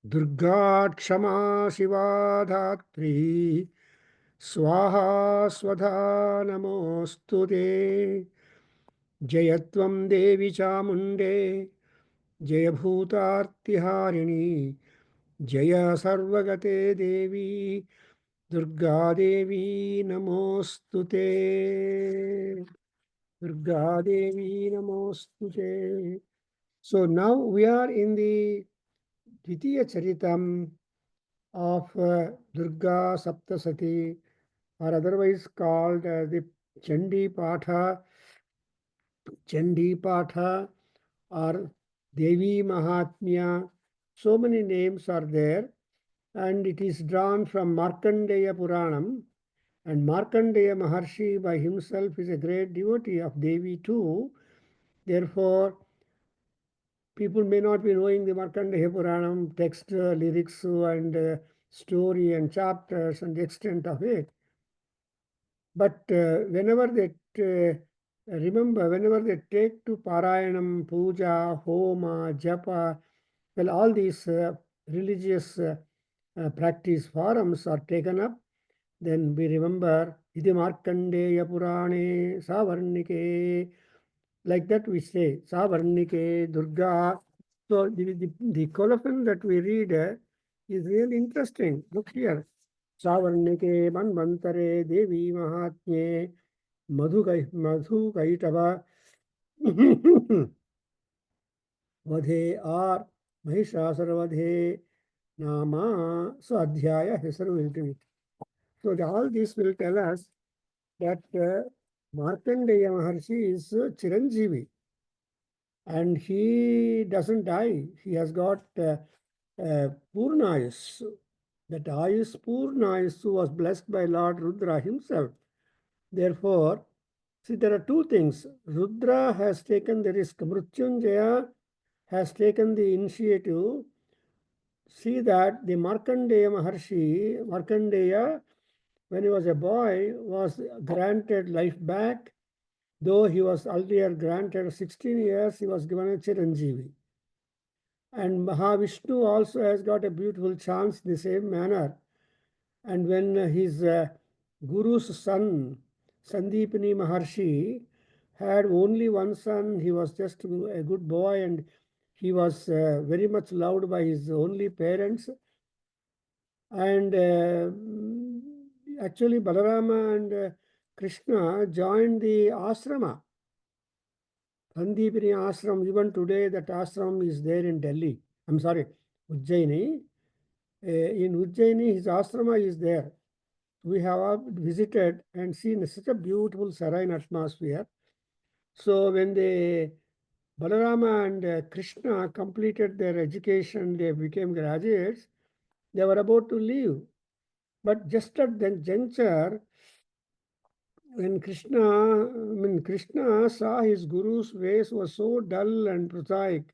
Durga Kshama Shiva Dhatri Swaha Swadha Namostute Jayatvam Devi Chamunde Jaya Bhutartiharini Jaya Sarvagate Devi Durga Devi Namostute Durga Devi Namostute. So now we are in the Dvitiya Charitam of Durga Saptasati, or otherwise called the Chandi Patha, Chandi Patha, or Devi Mahatmya. So many names are there, and it is drawn from Markandeya Puranam. And Markandeya Maharshi by himself is a great devotee of Devi too. Therefore, people may not be knowing the Markandeya Puranam text, lyrics, and story and chapters and the extent of it. But whenever they remember, whenever they take to Parayanam, Puja, Homa, Japa, well, all these religious practice forums are taken up, then we remember Iti Markandeya Purane Savarnike. Like that we say, Savarnike, Durga. So the colophon that we read is really interesting. Look here. Savarnike Manvantare Devi Mahatmye Madhu Kaitava Vadhe or Mahishasara Nama. So Adhyaya Hesaru will do it. So all this will tell us that Markandeya Maharshi is Chiranjeevi. And he doesn't die. He has got Purnayas. That Ayus Purnayas was blessed by Lord Rudra himself. Therefore, see, there are two things. Rudra has taken the risk. Mrutyunjaya has taken the initiative. See that the Markandeya Maharshi, Markandeya, when he was a boy, was granted life back. Though he was earlier granted 16 years, he was given a Chiranjeevi. And Mahavishnu also has got a beautiful chance in the same manner. And when his guru's son, Sandipani Maharshi, had only one son, he was just a good boy and he was very much loved by his only parents. And actually, Balarama and Krishna joined the ashrama. Sandipani ashram, even today, that ashram is there in Delhi. I'm sorry, Ujjaini. In Ujjaini, his ashrama is there. We have visited and seen such a beautiful serene atmosphere. So when Balarama and Krishna completed their education, they became graduates, they were about to leave. But just at that juncture, when Krishna saw his guru's face was so dull and prosaic,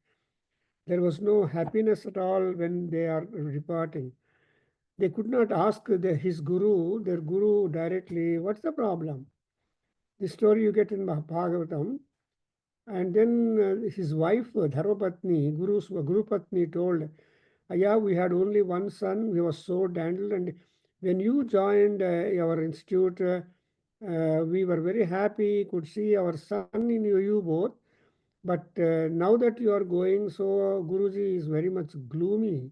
there was no happiness at all when they are departing. They could not ask their guru directly, what's the problem? The story you get in Bhagavatam. And then his wife, Dharmapatni, Guru Patni told, yeah, we had only one son. He was so dandled. And when you joined our institute, we were very happy, could see our son in you both. But now that you are going, so Guruji is very much gloomy.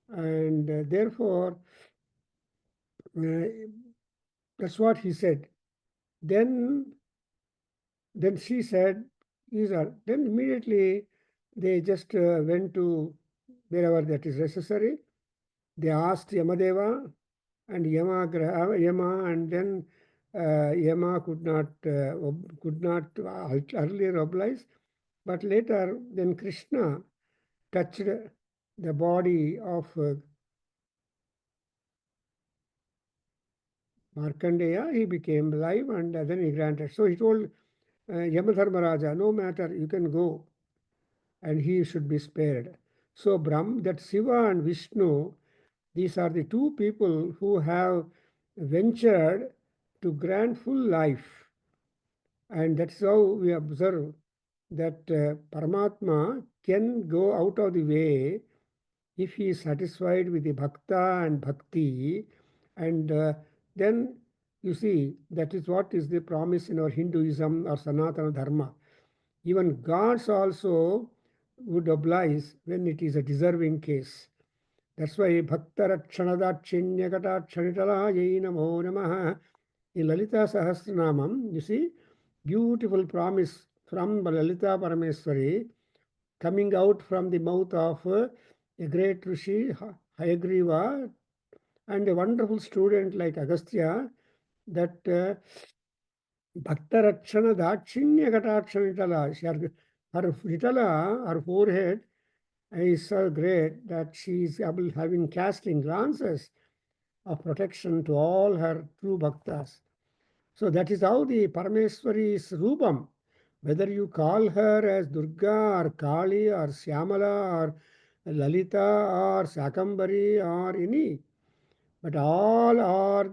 And therefore, uh, that's what he said. Then she said, then immediately they just went to wherever that is necessary. They asked Yamadeva and Yama, and then Yama could not earlier oblige, but later then Krishna touched the body of Markandeya. He became alive, and then he granted. So he told Yamadharmaraja, no matter, you can go, and he should be spared. So that Shiva and Vishnu, these are the two people who have ventured to grant full life. And that's how we observe that Paramatma can go out of the way if he is satisfied with the bhakta and bhakti, and then you see that is what is the promise in our Hinduism or Sanatana Dharma. Even gods also would oblige when it is a deserving case. That's why Bhakta Rakshanadakshinya Katakshanitalaye Namo Namaha in Lalita Sahasranamam, you see, beautiful promise from Lalita Parameswari coming out from the mouth of a great Rishi, Hayagriva, and a wonderful student like Agastya, that Bhakta Rakshana Dakshinya Katakshana Vitala, her Vitala, her forehead is so great that she is able having casting glances of protection to all her true bhaktas. So that is how the Parameswari's Rupam, whether you call her as Durga or Kali or Syamala or Lalita or Sakambari or any, but all uh,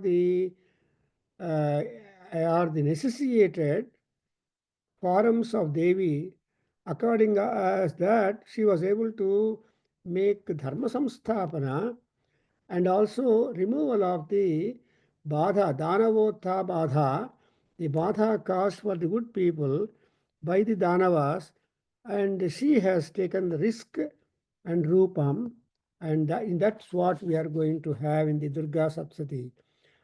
are the necessitated forms of Devi. According as that, she was able to make Dharma Samsthapana and also removal of the Badha, Danavotha Badha, the Badha caused for the good people by the Danavas, and she has taken the risk and Rupam, and that's what we are going to have in the Durga Saptasati.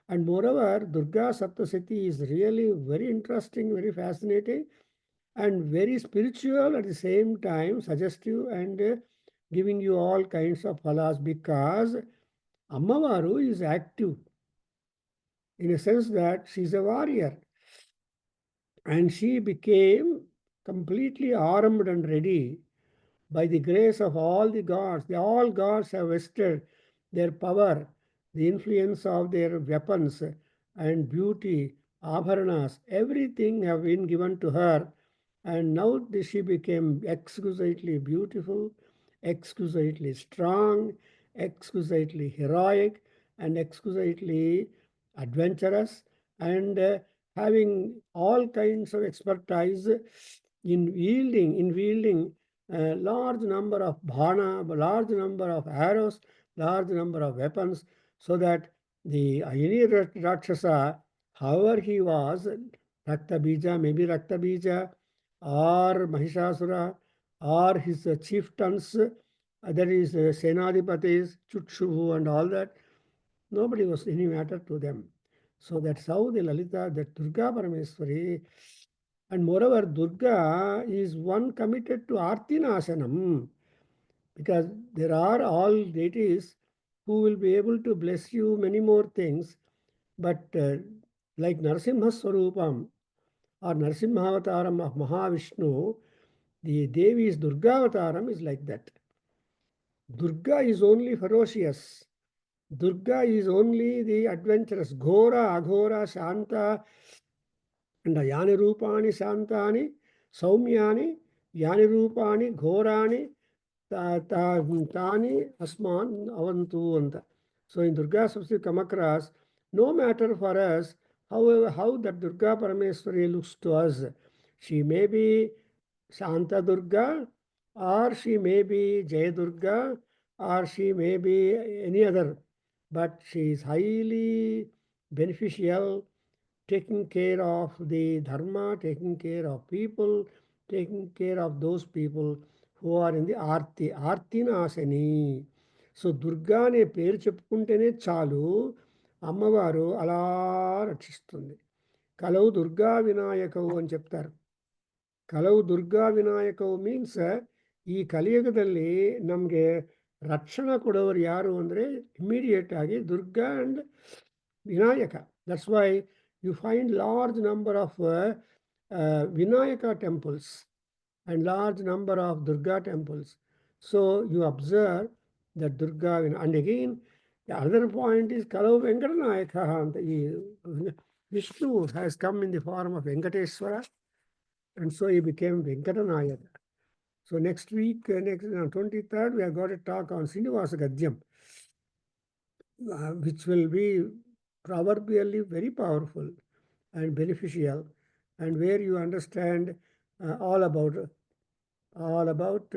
And moreover, Durga Saptasati is really very interesting, very fascinating, and very spiritual at the same time, suggestive and giving you all kinds of phalas because Ammavaru is active in a sense that she's a warrior and she became completely armed and ready by the grace of all the gods. All gods have vested their power, the influence of their weapons and beauty, abharanas, everything have been given to her. And now she became exquisitely beautiful, exquisitely strong, exquisitely heroic, and exquisitely adventurous, and having all kinds of expertise in wielding a large number of bhana, large number of arrows, large number of weapons, so that the any Rakshasa, however he was, Rakta Bija, maybe Rakta Bija, or Mahishasura, or his chieftains, that is Senadipatis, Chukshuvu, and all that, nobody was any matter to them. So that's how the Lalita, that Durga Parameswari, and moreover, Durga is one committed to Artinasanam because there are all deities who will be able to bless you many more things, but like Narasimha Swarupam or Narasimhavataram of Mahavishnu, the Devi's Durga Avataram is like that. Durga is only ferocious. Durga is only the adventurous. Ghora, Aghora, Shanta, and yani rupani shantani, saumyani, yani rupani, ghorani, tani asman avantu anta. So in Durga Saptasati come across, no matter for us, however, how that Durga Parameswari looks to us, she may be Shanta Durga, or she may be Jaya Durga, or she may be any other, but she is highly beneficial, taking care of the dharma, taking care of people, taking care of those people who are in the arti, artinasani. So Durga అనే పేరు చెప్పుకుంటేనే చాలు అమ్మవారు అలా రక్షిస్తుంది. కలవు దుర్గా వినాయకవు అని చెప్తారు. ಕಲವು Durga ವಿನಾಯಕವು means ಈ ಕಲಿಯುಗದಲ್ಲಿ ನಮಗೆ ರಕ್ಷಣೆ ಕೊಡೋರು ಯಾರು ಅಂದರೆ ಇಮಿಡಿಯೇಟ್ ಆಗಿ Durga and Vinayaka. That's why you find large number of Vinayaka temples and large number of Durga temples. So you observe that Durga, and again, the other point is Kalau Venkatanayaka. Vishnu has come in the form of Venkateswara, and so he became Venkatanayaka. So next week, next 23rd, we have got a talk on Srinivasa Gadyam, which will be proverbially very powerful and beneficial, and where you understand all about all about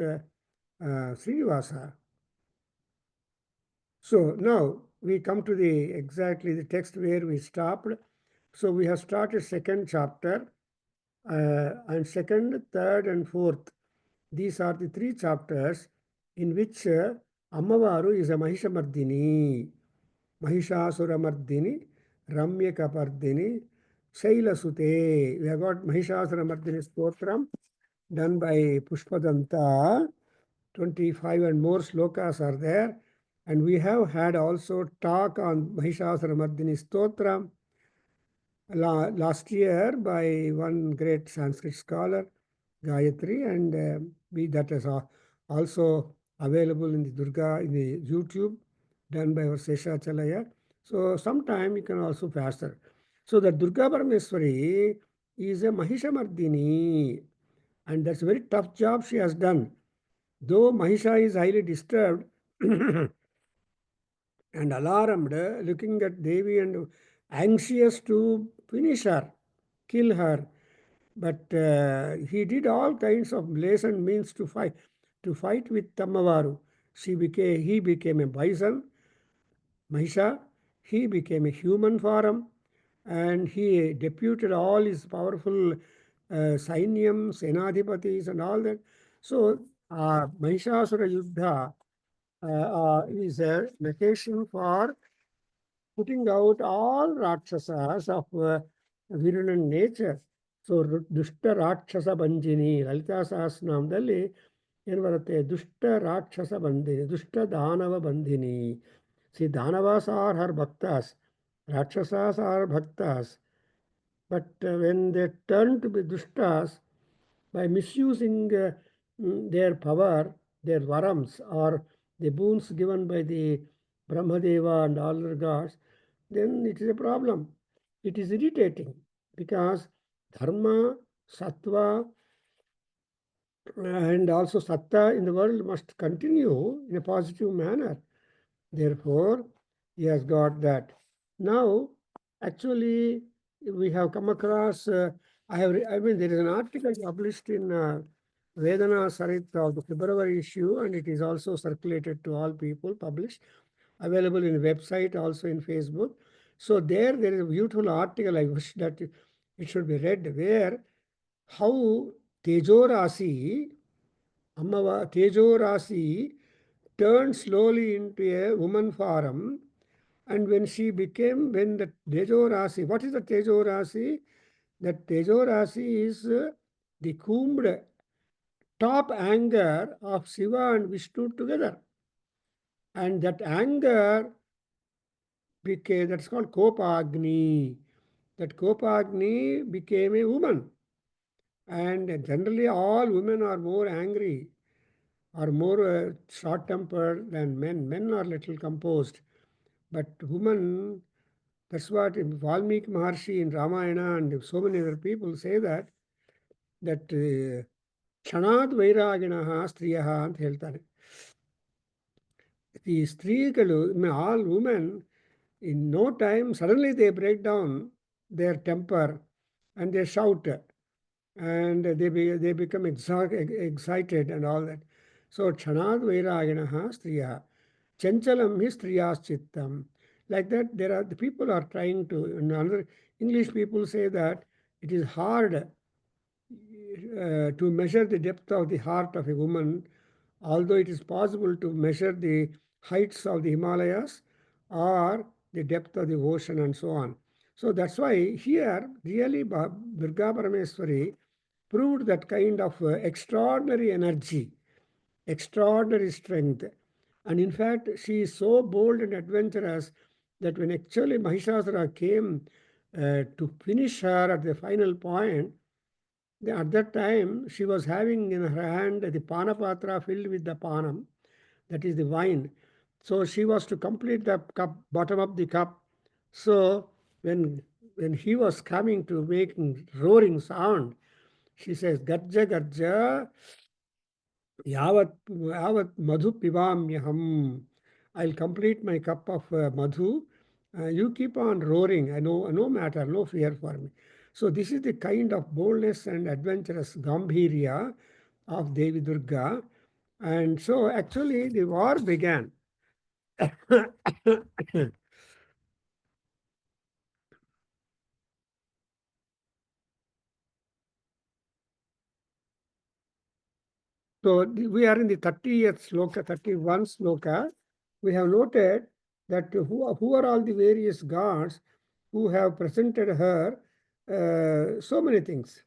Srinivasa. So now we come to the exactly the text where we stopped. So we have started second chapter, and second, third, and fourth. These are the three chapters in which Ammavaru is a Mahishamardini, Mahishasuramardini, Ramyakapardini, Shailasute. We have got Mahishasuramardini Stotram done by Pushpadanta. 25 and more slokas are there. And we have had also talk on Mahishasuramardini Stotra last year by one great Sanskrit scholar, Gayatri, and that is also available in the Durga, in the YouTube, done by our Seshachalaya. So sometime you can also faster. So the Durga Parameswari is a Mahishamardini, and that's a very tough job she has done. Though Mahisha is highly disturbed and alarmed, looking at Devi and anxious to finish her, kill her, but he did all kinds of ways and means to fight with Tamavaru. He became a bison, Mahisha. He became a human form, and he deputed all his powerful Sainyam, Senadhipatis, and all that. So, Mahishasura Yuddha is a location for putting out all Rakshasas of virulent nature. So, Dushta Rakshasa Banjini, Lalita Sahasranamದಲ್ಲಿ ಏನು ಬರುತ್ತೆ ದುಷ್ಟ ರಾಕ್ಷಸ ಬಂಧಿನಿ ದುಷ್ಟ ದಾನವ ಬಂಧಿನಿ see ದಾನವಾಸ್ ಆರ್ ಹರ್ ಭಕ್ತಾಸ್ rakshasas are bhaktas, but when they turn to be dushtas by misusing their power, their varams or the boons given by the Brahmadeva and all the gods, then it is a problem. It is irritating because dharma, sattva, and also satta in the world must continue in a positive manner. Therefore, he has got that. Now, actually, we have come across, I mean, there is an article published in Vedana Sarit of the February issue, and it is also circulated to all people, published, available in website, also in Facebook. So there is a beautiful article. I wish that it should be read, where how Tejorasi, Tejorasi turned slowly into a woman form, and when the Tejorasi, what is the Tejorasi? That Tejorasi is the combed top anger of Shiva and Vishnu together. And that anger became, that's called Kopagni. That Kopagni became a woman. And generally, all women are more angry or more short-tempered than men. Men are little composed. But women, that's what Valmiki Maharshi in Ramayana and so many other people say that ಕ್ಷಣಾದ್ ವೈರಾಗಿಣಃ ಸ್ತ್ರೀಯಃ ಅಂತ ಹೇಳ್ತಾರೆ. ಈ ಸ್ತ್ರೀಗಳು, all women, in no time, suddenly they break down their temper and they shout and they become excited and all that. So, kshanad vairaginaha striya, chanchalam hi striyas chittam. Like that, the people are trying to, in another English people say that it is hard to measure the depth of the heart of a woman, although it is possible to measure the heights of the Himalayas or the depth of the ocean and so on. So that's why here really Durga Parameswari proved that kind of extraordinary energy, extraordinary strength. And in fact, she is so bold and adventurous that when actually Mahishasura came to finish her at the final point, at that time, she was having in her hand the panapatra filled with the panam, that is the wine. So she was to complete the cup, bottom of the cup. So when he was coming to making roaring sound, she says, Garja Garja, Yavat Yavat Madhu Pivamyaham. I'll complete my cup of madhu. You keep on roaring. I know, no matter, no fear for me. So this is the kind of boldness and adventurous Gambhirya of Devi Durga. And so actually the war began. So we are in the 30th sloka, 31 sloka. We have noted that who are all the various gods who have presented her so many things,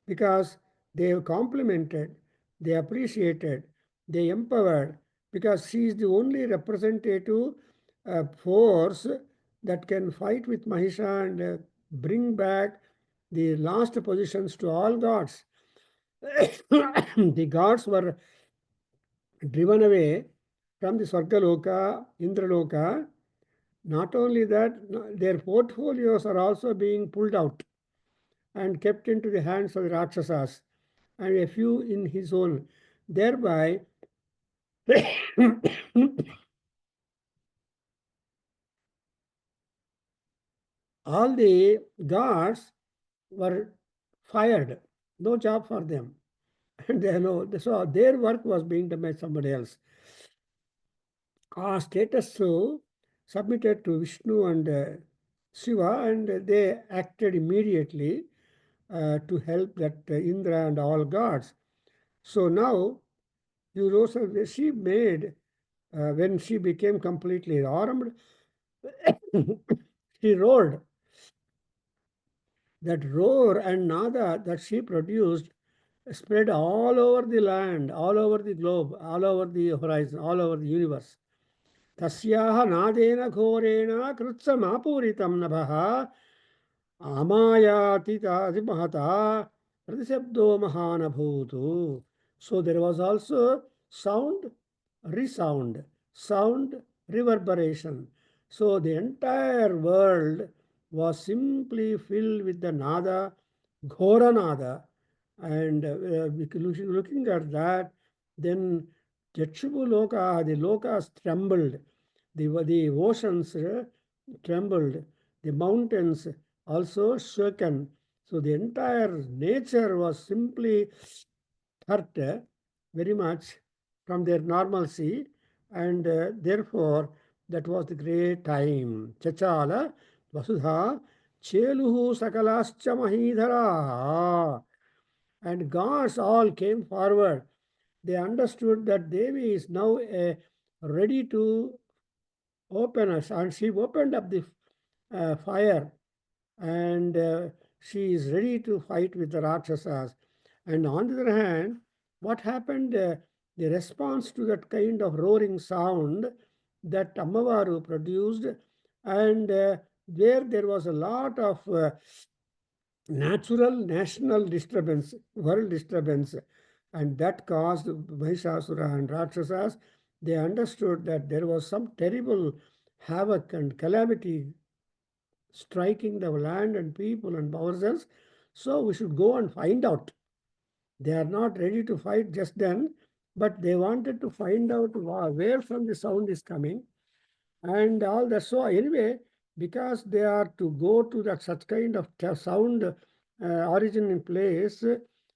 because they have complimented, they appreciated, they empowered, because she is the only representative force that can fight with Mahisha and bring back the last positions to all gods. The gods were driven away from the Swargaloka, Indraloka. Not only that, their portfolios are also being pulled out and kept into the hands of the Rakshasas, and a few in his own. Thereby, all the gods were fired. No job for them. And they know, so their work was being done by somebody else. Status so submitted to Vishnu and Shiva, and they acted immediately to help that Indra and all gods. So now, she made, when she became completely armed, she roared. That roar and nada that she produced spread all over the land, all over the globe, all over the horizon, all over the universe. तस्याः नादेन घोरेण कृत्समापूरितं नभः आमायातिमहता प्रतिशब्दो महानभूतु. So there was also sound, resound, sound, reverberation. So the entire world was simply filled with the nada, ghora nada. And looking at that, then Jakshubu Loka, the Lokas trembled, the oceans trembled, the mountains also shaken. So the entire nature was simply hurt very much from their normalcy, and therefore that was the great time. Chachala Vasudha Cheluhu Sakalascha Mahidhara. And gods all came forward. They understood that Devi is now ready to open us, and she opened up the fire, and she is ready to fight with the Rakshasas. And on the other hand, what happened? The response to that kind of roaring sound that Ammavaru produced, and where there was a lot of natural national disturbance, world disturbance, and that caused Mahishasura and Rakshasas. They understood that there was some terrible havoc and calamity striking the land and people and ourselves. So we should go and find out. They are not ready to fight just then, but they wanted to find out where from the sound is coming and all that. So anyway, because they are to go to that such kind of sound origin in place,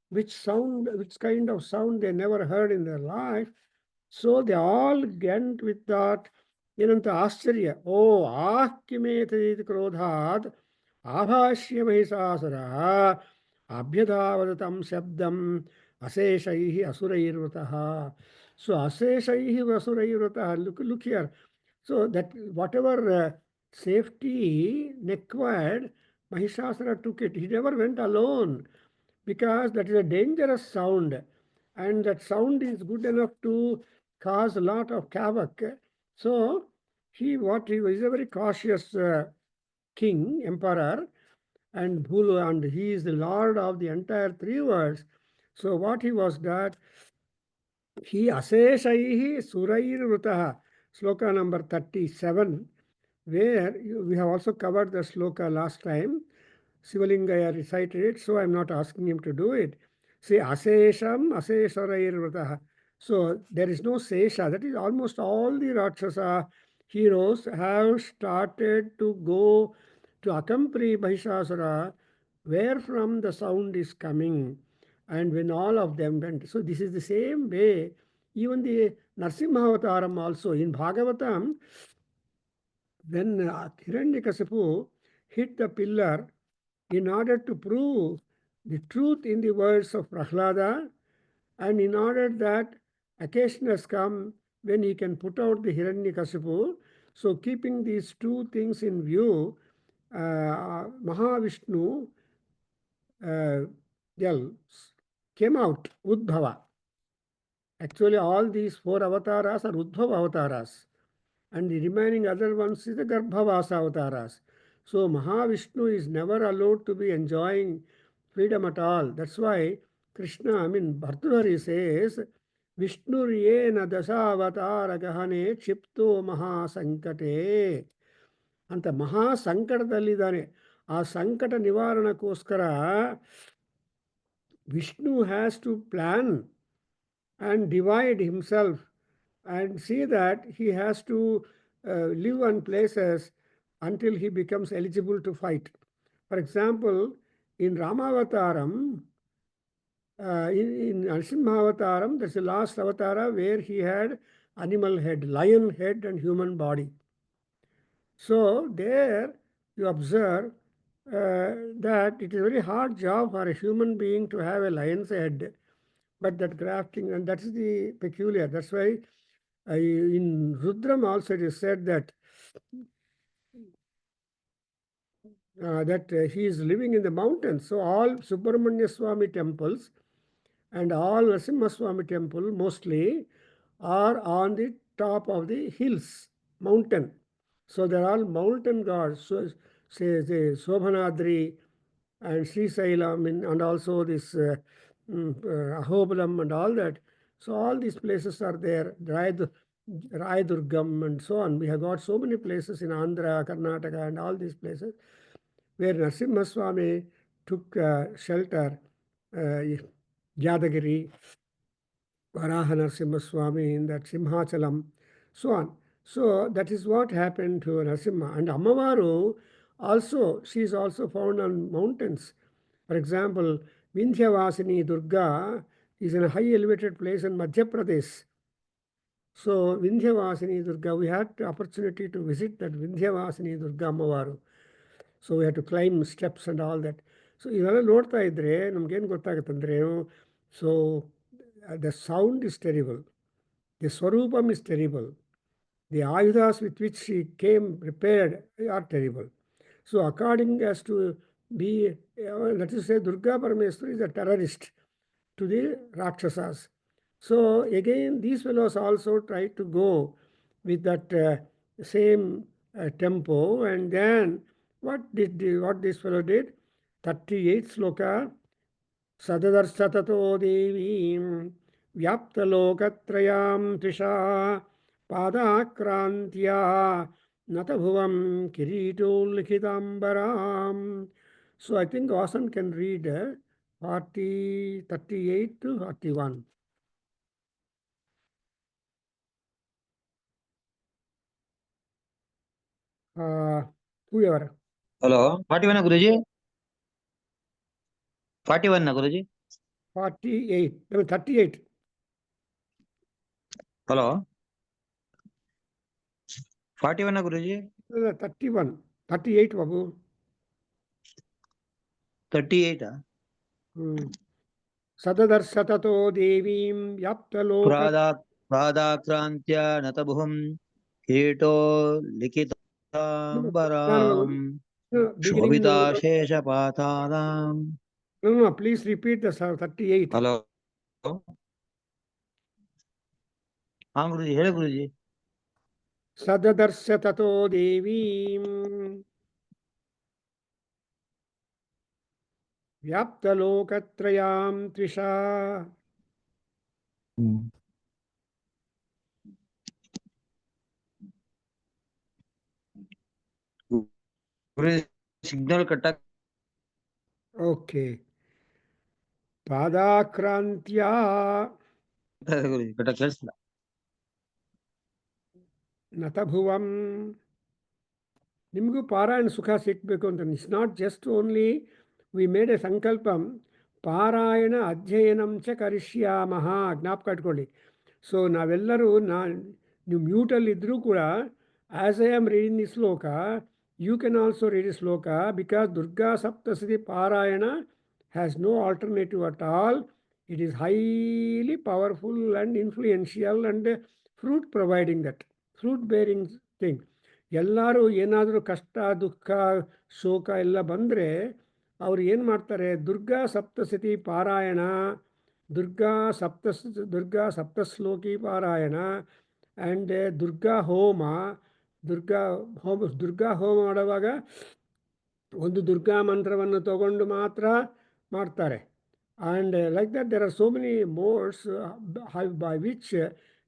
which kind of sound they never heard in their life. So they all went with that ಏನಂತ ಆಶ್ಚರ್ಯ ಓ ಆಹ್ಕಿಮೇತೈತಿ ಕ್ರೋಧಾತ್ ಆಭಾಷ್ಯ Mahishasura ಅಭ್ಯಧಾವತ ಶಬ್ದಂ ಅಶೇಷೈಃ ಅಸುರೈರ್ವೃತಃ. So ಅಶೇಷೈಃ ಅಸುರೈರ್ವೃತಃ, look here. So that whatever safety required, Mahishasura took it. He never went alone, because that is a dangerous sound, and that sound is good enough to cause a lot of havoc. So he was a very cautious king, emperor, and Bhulu, and he is the lord of the entire three worlds. So what he was that he aseshaihi surairvrutaha, sloka number 37, where we have also covered the sloka last time. Sivalingaya recited it, so I'm not asking him to do it. See, asesham asesarairvrutaha. So there is no sesha. That is almost all the Rakshasa heroes have started to go to accompany Mahishasura where from the sound is coming. And when all of them went, so this is the same way, even the Narsimha also in Bhagavatam, when Hiranyakasipu hit the pillar in order to prove the truth in the words of Prahlada, and in order that occasion has come when he can put out the Hiranyakasipu. So keeping these two things in view, Mahavishnu uh, came out, Udbhava. Actually, all these four avatars are Udbhava avatars, and the remaining other ones is the Garbhavasa avatars. So Mahavishnu is never allowed to be enjoying freedom at all. That's why Krishna, Bhartrihari says, Vishnu yena dasavatara gahane chipto mahasankate. ಅಂತ ಮಹಾ ಸಂಕಟದಲ್ಲಿದ್ದಾನೆ. ಆ ಸಂಕಟ ನಿವಾರಣಕ್ಕೋಸ್ಕರ Vishnu has to plan and divide himself and see that he has to live on places until he becomes eligible to fight. For example, in Ramavataram, in Narasimhavataram, that's the last avatara where he had animal head, lion head and human body. So there you observe that it is a very hard job for a human being to have a lion's head, but that grafting, and that is the peculiar. That's why in Rudram also it is said that he is living in the mountains. So all Subramanya Swami temples and all Narasimha Swami temple mostly are on the top of the hills, mountain. So there are mountain gods. So say the Sobhanadri and Sri Sailam and also this Ahobalam and all that. So all these places are there. Rai Durgam and so on. We have got so many places in Andhra, Karnataka and all these places where Narasimha Swami took shelter, Yadagiri, Varaha Narasimha Swami in that Simhachalam, so on. So that is what happened to Narasimha. And Ammavaru also, she is also found on mountains. For example, Vindhyavasini Durga is in a high elevated place in Madhya Pradesh. So Vindhyavasini Durga, we had the opportunity to visit that Vindhyavasini Durga Ammavaru. So we had to climb steps and all that. So ಇವೆಲ್ಲ ನೋಡ್ತಾ ಇದ್ರೆ ನಮ್ಗೇನು ಗೊತ್ತಾಗುತ್ತಂದ್ರೆ, so the sound is terrible, the swarupam is terrible, the ayudas with which she came prepared are terrible. So according as to be, let us say Durga Parameswari is a terrorist to the Rakshasas. So again, these fellows also try to go with that same tempo, and then what this fellow did? 38 sloka. Sadadarshatato devim vyaptalokatrayam trisha padakrantya natabhuvam kiritolikhitambaram. So I think Vasan can read 38 to 41. Whoever. Hello, 41 Guruji? 41 Guruji? 48. No, 38. Hello? 41 Guruji? 31. 38, Babu. 38. Sadadarshatato devim yaptalokat. Pradakrantya natabhum kirito likitambaram Beginning. shobhita shesha pataram. No, please repeat the 38. Hello? Guruji, hele Guruji. Sadadarshatato devim vyaptalokatrayam trisha. Guruji, signal katak. Okay. Padakrantya Guruji, katak kersla. natabhuvam. ನಿಮಗೂ ಪಾರಾಯಣ ಸುಖ ಸಿಕ್ಬೇಕು ಅಂತ. It's not just only we made a ಸಂಕಲ್ಪಂ ಪಾರಾಯಣ ಅಧ್ಯಯನಂ ಚ ಕರಿಷ್ಯಾಮಃ. ಜ್ಞಾಪಕ ಇಟ್ಕೊಳ್ಳಿ. ಸೊ ನಾವೆಲ್ಲರೂ ನೀವು ಮ್ಯೂಟಲ್ಲಿದ್ದರೂ ಕೂಡ as I am reading the shloka, you can also read the shloka, because Durga Saptashati parayana has no alternative at all. It is highly powerful and influential and fruit providing that, fruit bearing thing. ಎಲ್ಲರೂ ಏನಾದರೂ ಕಷ್ಟ, ದುಃಖ, ಶೋಕ ಎಲ್ಲ ಬಂದರೆ ಅವ್ರು ಏನು ಮಾಡ್ತಾರೆ, ದುರ್ಗಾ ಸಪ್ತಸತಿ ಪಾರಾಯಣ, ದುರ್ಗಾ ಸಪ್ತಶ್ಲೋಕಿ ಪಾರಾಯಣ ಆ್ಯಂಡ್ ದುರ್ಗಾ ಹೋಮ. ದುರ್ಗಾ ಹೋಮ ಮಾಡುವಾಗ ಒಂದು ದುರ್ಗಾ ಮಂತ್ರವನ್ನು ತಗೊಂಡು ಮಾತ್ರ ಮಾಡ್ತಾರೆ. And like that there are so many modes by which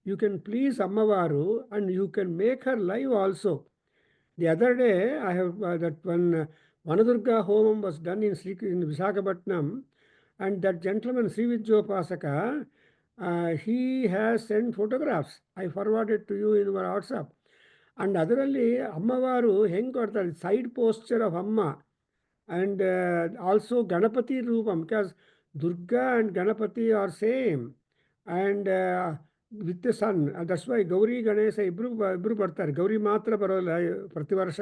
you can please Ammavaru and you can make her live also. The other day, I have that one Vanadurga Homam was done in Visakhapatnam, and that gentleman, Sri Vijayopasaka, he has sent photographs. I forwarded to you in our WhatsApp. And ಅದರಲ್ಲಿ ಅಮ್ಮವಾರು ಹೆಂಗೆ ಕೊಡ್ತಾರೆ, side posture of ಅಮ್ಮ, and also Ganapati Rupam, because Durga and Ganapati are same, and with the sun. And that's why Gauri Ganesha ಇಬ್ರು ಬರ್ತಾರೆ. ಗೌರಿ ಮಾತ್ರ ಬರೋಲ್ಲ ಪ್ರತಿ ವರ್ಷ,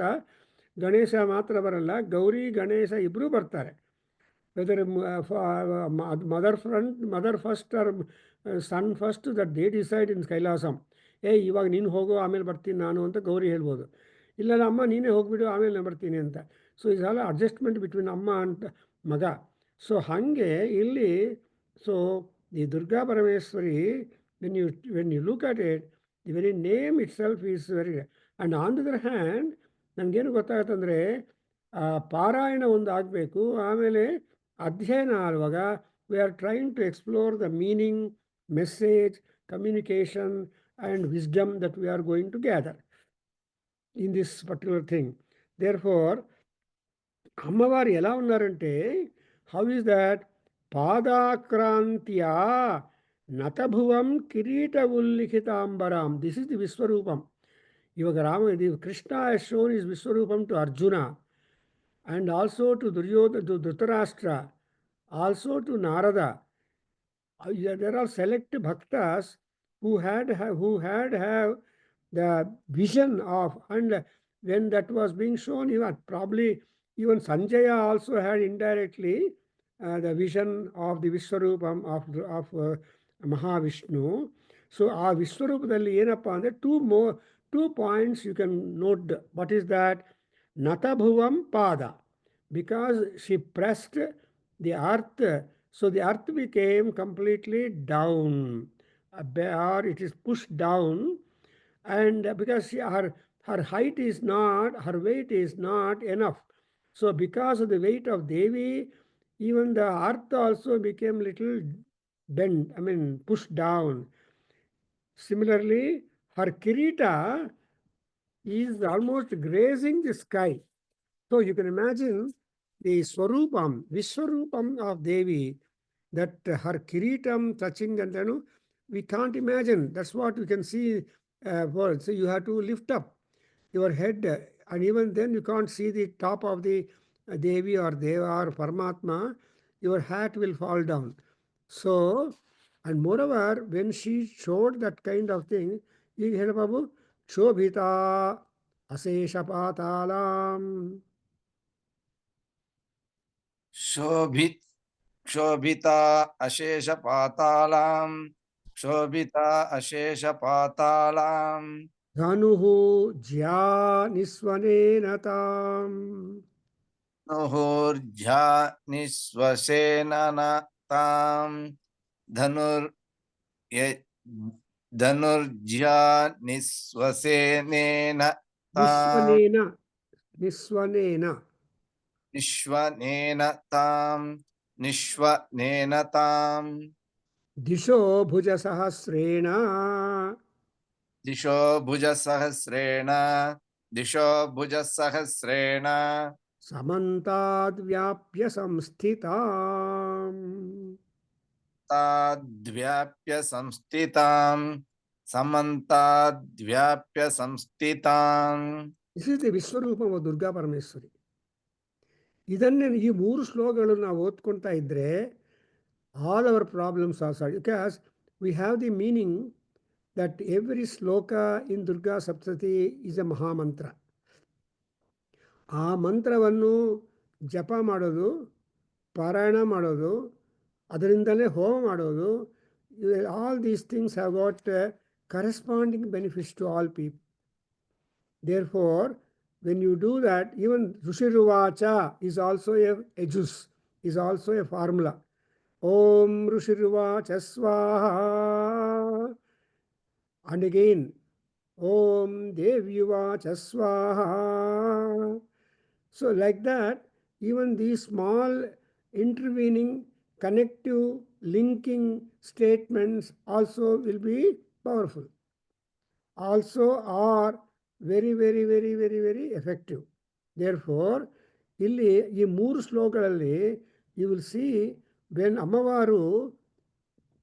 ಗಣೇಶ ಮಾತ್ರ ಬರಲ್ಲ, ಗೌರಿ ಗಣೇಶ ಇಬ್ಬರು ಬರ್ತಾರೆ. Whether mother first or son first, that they decide in Kailasam. ಇವಾಗ ನೀನು ಹೋಗೋ, ಆಮೇಲೆ ಬರ್ತೀನಿ ನಾನು ಅಂತ ಗೌರಿ ಹೇಳ್ಬೋದು. ಇಲ್ಲ ಅಮ್ಮ ನೀನೇ ಹೋಗ್ಬಿಡು, ಆಮೇಲೆ ನಾನು ಬರ್ತೀನಿ ಅಂತ. ಸೊ ಇದೆಲ್ಲ ಅಡ್ಜಸ್ಟ್ಮೆಂಟ್ ಬಿಟ್ವೀನ್ ಅಮ್ಮ ಅಂತ ಮಗ. ಸೊ ಹಾಗೆ ಇಲ್ಲಿ, so the Durga Parameshwari, when you look at it, the very name itself is very. And on the other hand ನನಗೇನು ಗೊತ್ತಾಗತ್ತಂದರೆ, ಪಾರಾಯಣ ಒಂದು ಆಗಬೇಕು, ಆಮೇಲೆ ಅಧ್ಯಯನ ಆಗುವಾಗ we are trying to explore the meaning, message, communication and wisdom that we are going to gather in this particular thing. Therefore Ammavaru ఎలా ఉన్నారంటే, హౌ ఈజ్ దట్, పాదాక్రాంత్యా నతభువం కిరీట ఉల్లిఖితాంబరాం. This is the Vishwaroopam. ఇವಾಗ Krishna has shown his Vishwarupam to Arjuna and also to Dhritarashtra, also to Narada. There are select bhaktas who had the vision of, and when that was being shown, even Sanjaya also had indirectly the vision of the Vishwarupam of Mahavishnu. So ಆ ವಿಶ್ವರೂಪದಲ್ಲಿ ಏನಪ್ಪ ಅಂದರೆ two points you can note. What is that? Natabhuvam pada, because she pressed the earth, so the earth became completely down, or it is pushed down, and because her height is not, her weight is not enough. So because of the weight of Devi, even the earth also became little bent, pushed down. Similarly, her kirita is almost grazing the sky. So you can imagine the Swarupam, Vishwarupam of Devi, that her kiritam touching, and we can't imagine. That's what we can see. So you have to lift up your head, and even then you can't see the top of the Devi or Deva or Paramatma. Your hat will fall down. So, and moreover, when she showed that kind of thing, you heard Babu, Shobhita Asesha Patalam. Shobhita ಅಶೇಷ ಪಾತಾಳಾಂ, ಶೋಭಿತಾ ಅಶೇಷ ಪಾತಾಳಾಂ. Dhanuhu Jya Nisvanena Tam. ನುಹೂರ್ಜಾ ನಿಸ್ವಸೇನನ ತಾಂ. ಧನುರ್ಜಾ ನಿಸ್ವಸೇನೇನ ತಾಂ. Nisvanena. ನಿಶ್ವನೇನ ತಾಂ. ನಿಶ್ವನೇನ ತಾಂ. Disho Bhuja Sahasrena. ದಿಶೋ ಭುಜ ಸಹಸ್ರೇಣ. ದಿಶೋ ಭುಜ ಸಹಸ್ರೇಣ. Samantad Vyapya Samsthitam. ತಾದ್ವ್ಯಾಪ್ಯ ಸಂಸ್ಥಿತಾಂ. ಸಮಂತಾದ್ವ್ಯಾಪ್ಯ ಸಂಸ್ಥಿತಾಂ. This is the Vishwarupam of Durga Parameshwari. ಇದನ್ನೇ ಈ 3 ಶ್ಲೋಕಗಳು ನಾವು ಓದ್ಕೊಳ್ತಾ ಇದ್ರೆ all our problems are solved. Because we have the meaning that every sloka in Durga Saptasati is a Mahamantra. ಆ ಮಂತ್ರವನ್ನು ಜಪ ಮಾಡೋದು, ಪಾರಾಯಣ ಮಾಡೋದು, ಅದರಿಂದಲೇ ಹೋಮ ಮಾಡೋದು, all these things have got corresponding benefits to all people. Therefore, when you do that, even Rushiruvacha is also a juice, is also a formula. Om Rushiruvacha Swaha. And again, Om Devyuvacha Swaha. So like that, even these small intervening connective linking statements also will be powerful, also are very very very very very effective. Therefore, ಇಲ್ಲಿ ಈ 3 ಶ್ಲೋಕಗಳಲ್ಲಿ you will see when ಅಮ್ಮವಾರು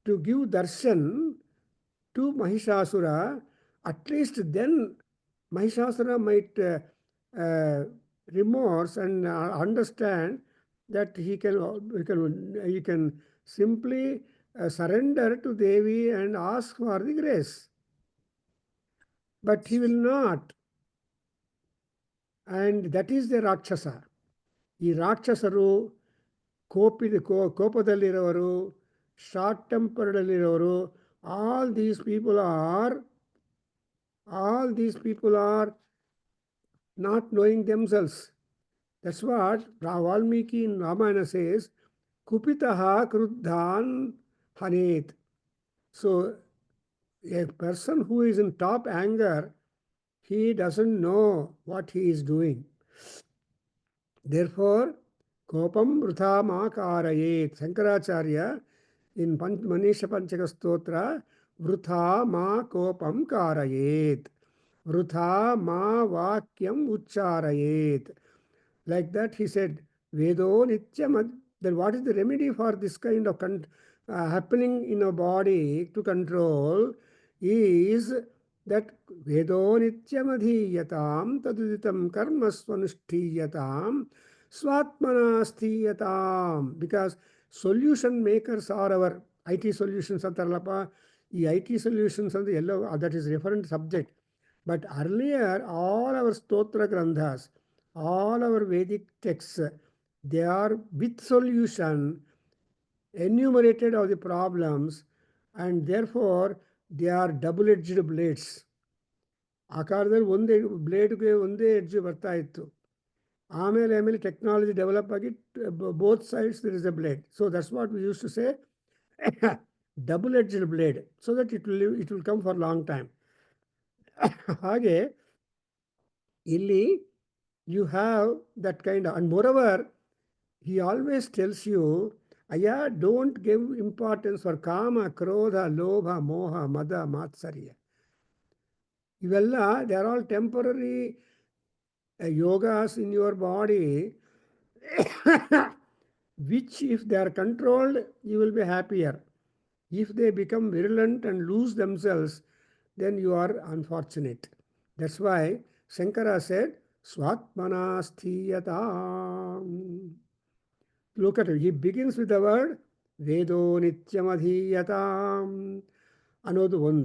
to give darshan to Mahishasura, at least then Mahishasura might remorse and understand that he can simply surrender to Devi and ask for the grace. But he will not. And that is the Rakshasa. ಈ ರಾಕ್ಷಸರು ಕೋಪದಲ್ಲಿರೋರು, short ಟೆಂಪರ್ಡಲ್ಲಿರೋರು, all these people are not knowing themselves. That's what Valmiki in Ramayana says, Kupitaha Kruddhan Hanet. So a person who is in top anger, he doesn't know what he is doing. Therefore, Kopam Vrutha Ma Karayet. Shankaracharya in Manisha Panchaka Stotra, Vrutha Ma Kopam Karayet. Vrutha Ma Vakyam Ucharayet. Like that he said, Vedo Nityam. Then what is the remedy for this kind of happening in a body to control is that Vedo Nityam Adhyatam Taduditam Karma Swanushthiyatam Swatmana Sthiyatam. Because solution makers are our IT solutions antaralapa. The IT solutions and the yellow, that is different subject. But earlier, all our stotra grandhas, all our Vedic texts, they are with solution, enumerated of the problems, and therefore they are double-edged blades. ಆ ಕಾಲದಲ್ಲಿ ಒಂದೇ ಬ್ಲೇಡ್ಗೆ ಒಂದೇ edge ಬರ್ತಾ ಇತ್ತು. ಆಮೇಲೆ technology develop ಆಗಿ both sides there is a blade. So that's what we use to say double-edged blade, so that it will come for long time. ಹಾಗೆ ಇಲ್ಲಿ you have that kind of, and moreover, he always tells you, Aya, don't give importance for kama, krodha, lobha, moha, mada, matsarya. Ivella, they are all temporary yogas in your body, which if they are controlled, you will be happier. If they become virulent and lose themselves, then you are unfortunate. That's why Shankara said, Swatmana Sthiyatam. Look at it. He begins with the word Vedo Nityamadhiyatam. Another one.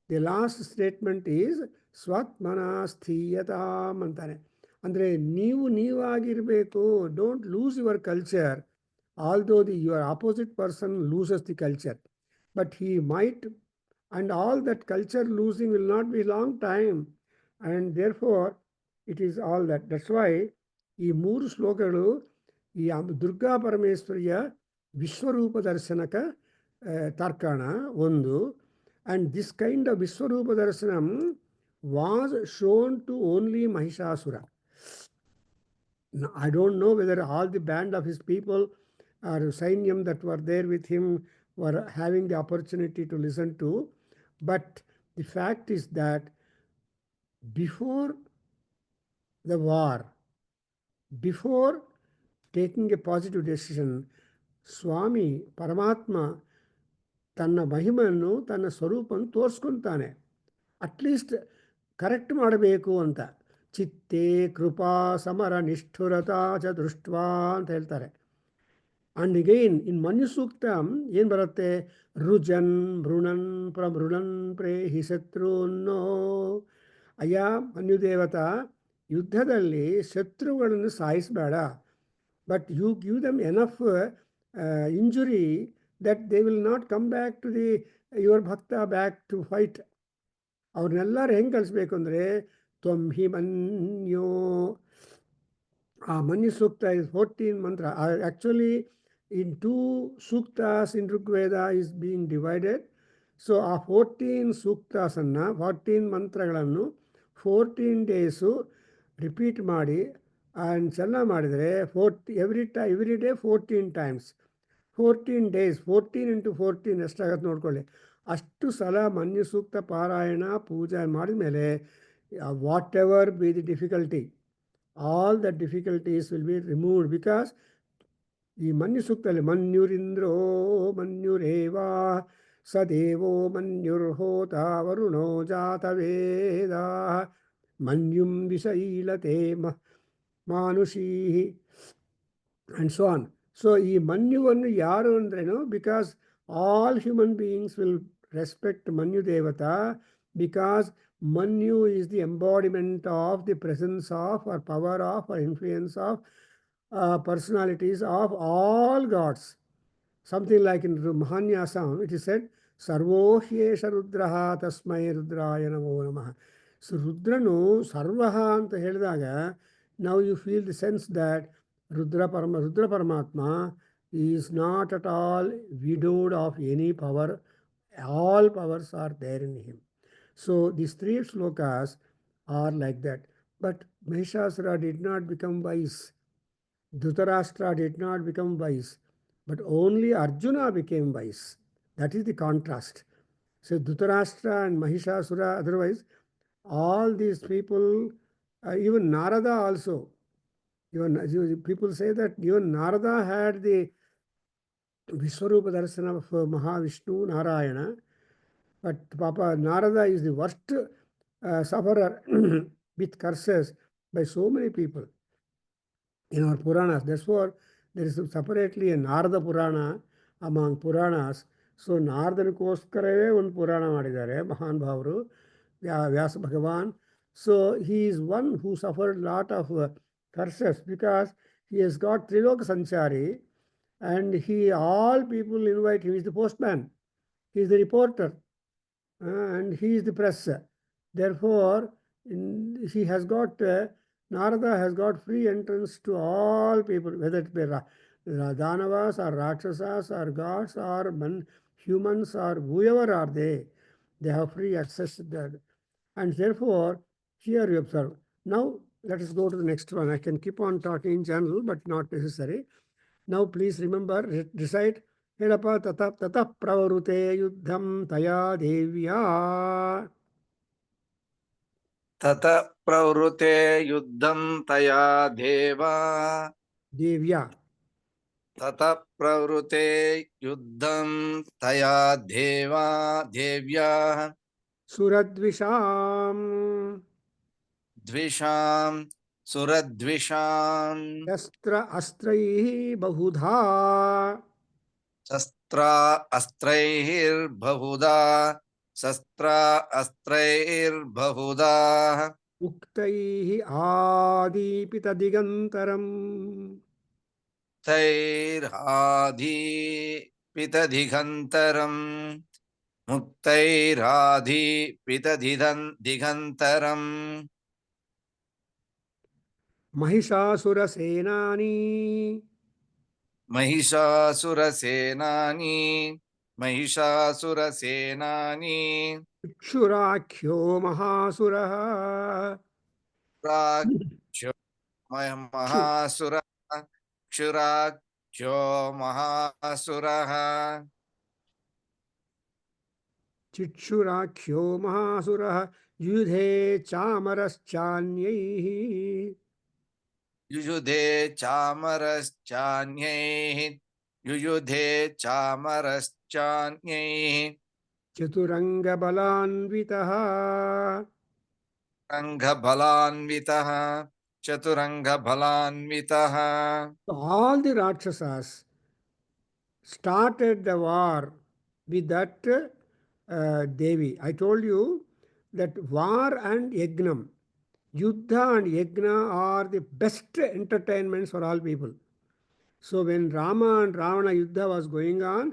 The last statement is Swatmana Sthiyatam antane. Andre neevu agirbeku. Don't lose your culture. Although your opposite person loses the culture, but he might, and all that culture losing will not be long time, and therefore it is all that. That's why ಈ 3 ಶ್ಲೋಕಗಳು ಈ ದುರ್ಗಾ ಪರಮೇಶ್ವರಿಯ ವಿಶ್ವರೂಪ ದರ್ಶನಕ ತಾರ್ಕಾಣ ಒಂದು. And this kind of Vishwarupa Darshanam was shown to only Mahishasura. Now, I don't know whether all the band of his people or Sainyam that were there with him were having the opportunity to listen to, but the fact is that before the war, before taking a positive decision, Swami Paramatma ತನ್ನ ಮಹಿಮೆಯನ್ನು ತನ್ನ ಸ್ವರೂಪವನ್ನು ತೋರಿಸ್ಕೊತಾನೆ. At least correct ಮಾಡಬೇಕು ಅಂತ. ಚಿತ್ತೇ ಕೃಪಾ ಸಮರ ನಿಷ್ಠುರತಾ ಚ ದೃಷ್ಟ್ವಾ ಅಂತ ಹೇಳ್ತಾರೆ. And again, in Manu Suktam, yen baratte Rujan, Brunan, Prabrunan, Prehi Shatrunno. ಅಯ್ಯ ಮನ್ಯುದೇವತ ಯುದ್ಧದಲ್ಲಿ ಶತ್ರುಗಳನ್ನು ಸಾಯಿಸಬೇಡ, but you give them enough injury that they will not come back to the your bhakta back to fight. ಅವ್ರನ್ನೆಲ್ಲರೂ ಹೆಂಗೆ ಕಳಿಸ್ಬೇಕು ಅಂದರೆ ತ್ವಂ ಹಿ ಮನ್ಯೋ. ಆ ಮನ್ಯು ಸೂಕ್ತ ಇಸ್ 14 ಮಂತ್ರ. ಆ್ಯಕ್ಚುಲಿ ಇನ್ 2 ಸೂಕ್ತಾಸ್ in Rigveda is being divided. So ಆ 14 ಸೂಕ್ತಾಸನ್ನು 14 ಮಂತ್ರಗಳನ್ನು 14 ಡೇಸು ರಿಪೀಟ್ ಮಾಡಿ ಆ್ಯಂಡ್ ಚೆನ್ನಾಗಿ ಮಾಡಿದರೆ every day 14 times 14 days 14 into 14 ಎಷ್ಟಾಗತ್ತೆ ನೋಡ್ಕೊಳ್ಳಿ. ಅಷ್ಟು ಸಲ ಮನ್ಯು ಸೂಕ್ತ ಪಾರಾಯಣ ಪೂಜೆ ಮಾಡಿದ ಮೇಲೆ whatever be the difficulty, all the difficulties will be removed, because ಈ ಮನ್ಯು ಸೂಕ್ತದಲ್ಲಿ ಮನ್ಯುರಿಂದ್ರೋ ಮನ್ಯುರೇವಾ ಸದೇವೋ ಮನ್ಯುರ್ಹೋತ ವರುಣೋ ಜಾತವೇದ ಮನ್ಯುಂ ವಿಷೈಲತೆ ಮಾನುಷೀ and so on. ಸೊ ಈ ಮನ್ಯುವನ್ನು ಯಾರು ಅಂದ್ರೇನು, because all human beings will respect Manyu devata, because Manu is the embodiment of the presence of or power of or influence of personalities of all gods. Something like in Mahanyasam, it is said, Sarvo Hyesha Rudraha Tasmai Rudraya Namo Namah. So Rudranu Sarvaha anta helidaga, now you feel the sense that Rudra Paramatma is not at all widowed of any power. All powers are there in him. So these 3 shlokas are like that. But Mahishasura did not become wise. Dhritarashtra did not become wise. But only Arjuna became wise. That is the contrast. So Dhritarashtra and Mahishasura, otherwise, all these people, even Narada also, even people say that even Narada had the Vishwarupa Darsana of Mahavishnu Narayana. But Papa Narada is the worst sufferer with curses by so many people in our Puranas. Therefore, there is separately a Narada Purana among Puranas. So Naradanikoskarave one Purana madidare Mahan Bhavaru, Vyasa Bhagavan. So he is one who suffered a lot of curses, because he has got Triloka Sanchari, and all people invite him. He is the postman, he is the reporter, and he is the press. Therefore, he has got Narada has got free entrance to all people, whether it be Danavas or Rakshasas or gods or humans or whoever are they have free access to that. And therefore, here you observe. Now, let us go to the next one. I can keep on talking in general, but not necessary. Now, please remember, recite Hedapa Tata Pravarute Yuddham Taya Devya. तत प्रवृते युद्धं तया Devya. तत प्रवृते युद्धं तया देव्या Suradvisham. द्विषां सुरद्विषां Yastra Astraihi Bahudha. शस्त्रा अस्त्रैर्बहुधा Uktaihi Adipita Digantaram. तैराधिपितदिगन्तरम् मुक्तैराधिपितदिगन्तरम् Mahishasura Senani. महिषासुरसेनानी Ikshurakyo Mahasuraha. प्राच्यो महासुरः क्षुराख्यो महासुरः Chikshurakyo Mahasuraha. Yudhe Chamaraschanyaihi. युयुधे चामरश्चान्यैः Chaturanga Balanvitaha. चतुरङ्गबलान्वितः So all the Rakshasas, started the war with that Devi. I told you that war and Yagnam, Yuddha and Yagna are the best entertainments for all people. So when Rama and Ravana Yuddha was going on,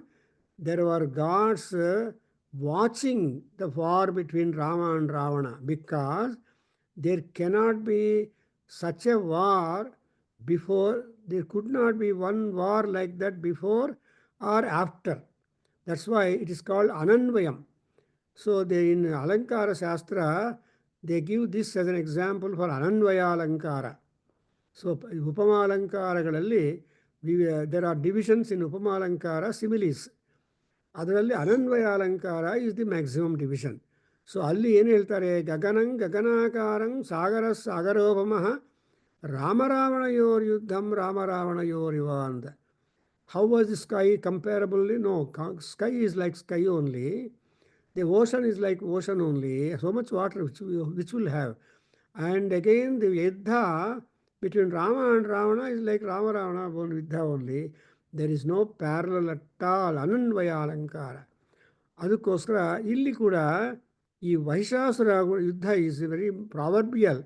there were gods watching the war between Rama and Ravana, because there cannot be such a war before, there could not be one war like that before or after. That's why it is called Ananvayam. So they, in Alankara Shastra, they give this as an example for Ananvaya Alankara. So Upama Alankaragalali, there are divisions in Upama Alankara, similes. ಅದರಲ್ಲಿ ಅನನ್ವಯ ಅಲಂಕಾರ is the maximum division. So ಅಲ್ಲಿ ಏನು ಹೇಳ್ತಾರೆ, ಗಗನಂ ಗಗನಾಕಾರಂ ಸಾಗರ ಸಾಗರೋಪಮಃ ರಾಮರಾವಣಯೋರ್ ಯುದ್ಧಂ ರಾಮರಾವಣಯೋರಿವ ಅಂತ. How was the sky comparably? No, sky is like sky only. The ocean is like ocean only. So much water which will have. And again, the Yuddha between Rama and Ravana is like Rama Ravana Yuddha only. There is no parallel at all. ಅನನ್ವಯ ಅಲಂಕಾರ. ಅದಕ್ಕೋಸ್ಕರ ಇಲ್ಲಿ ಕೂಡ ಈ ಮಹಿಷಾಸುರ ಯುದ್ಧ is very proverbial.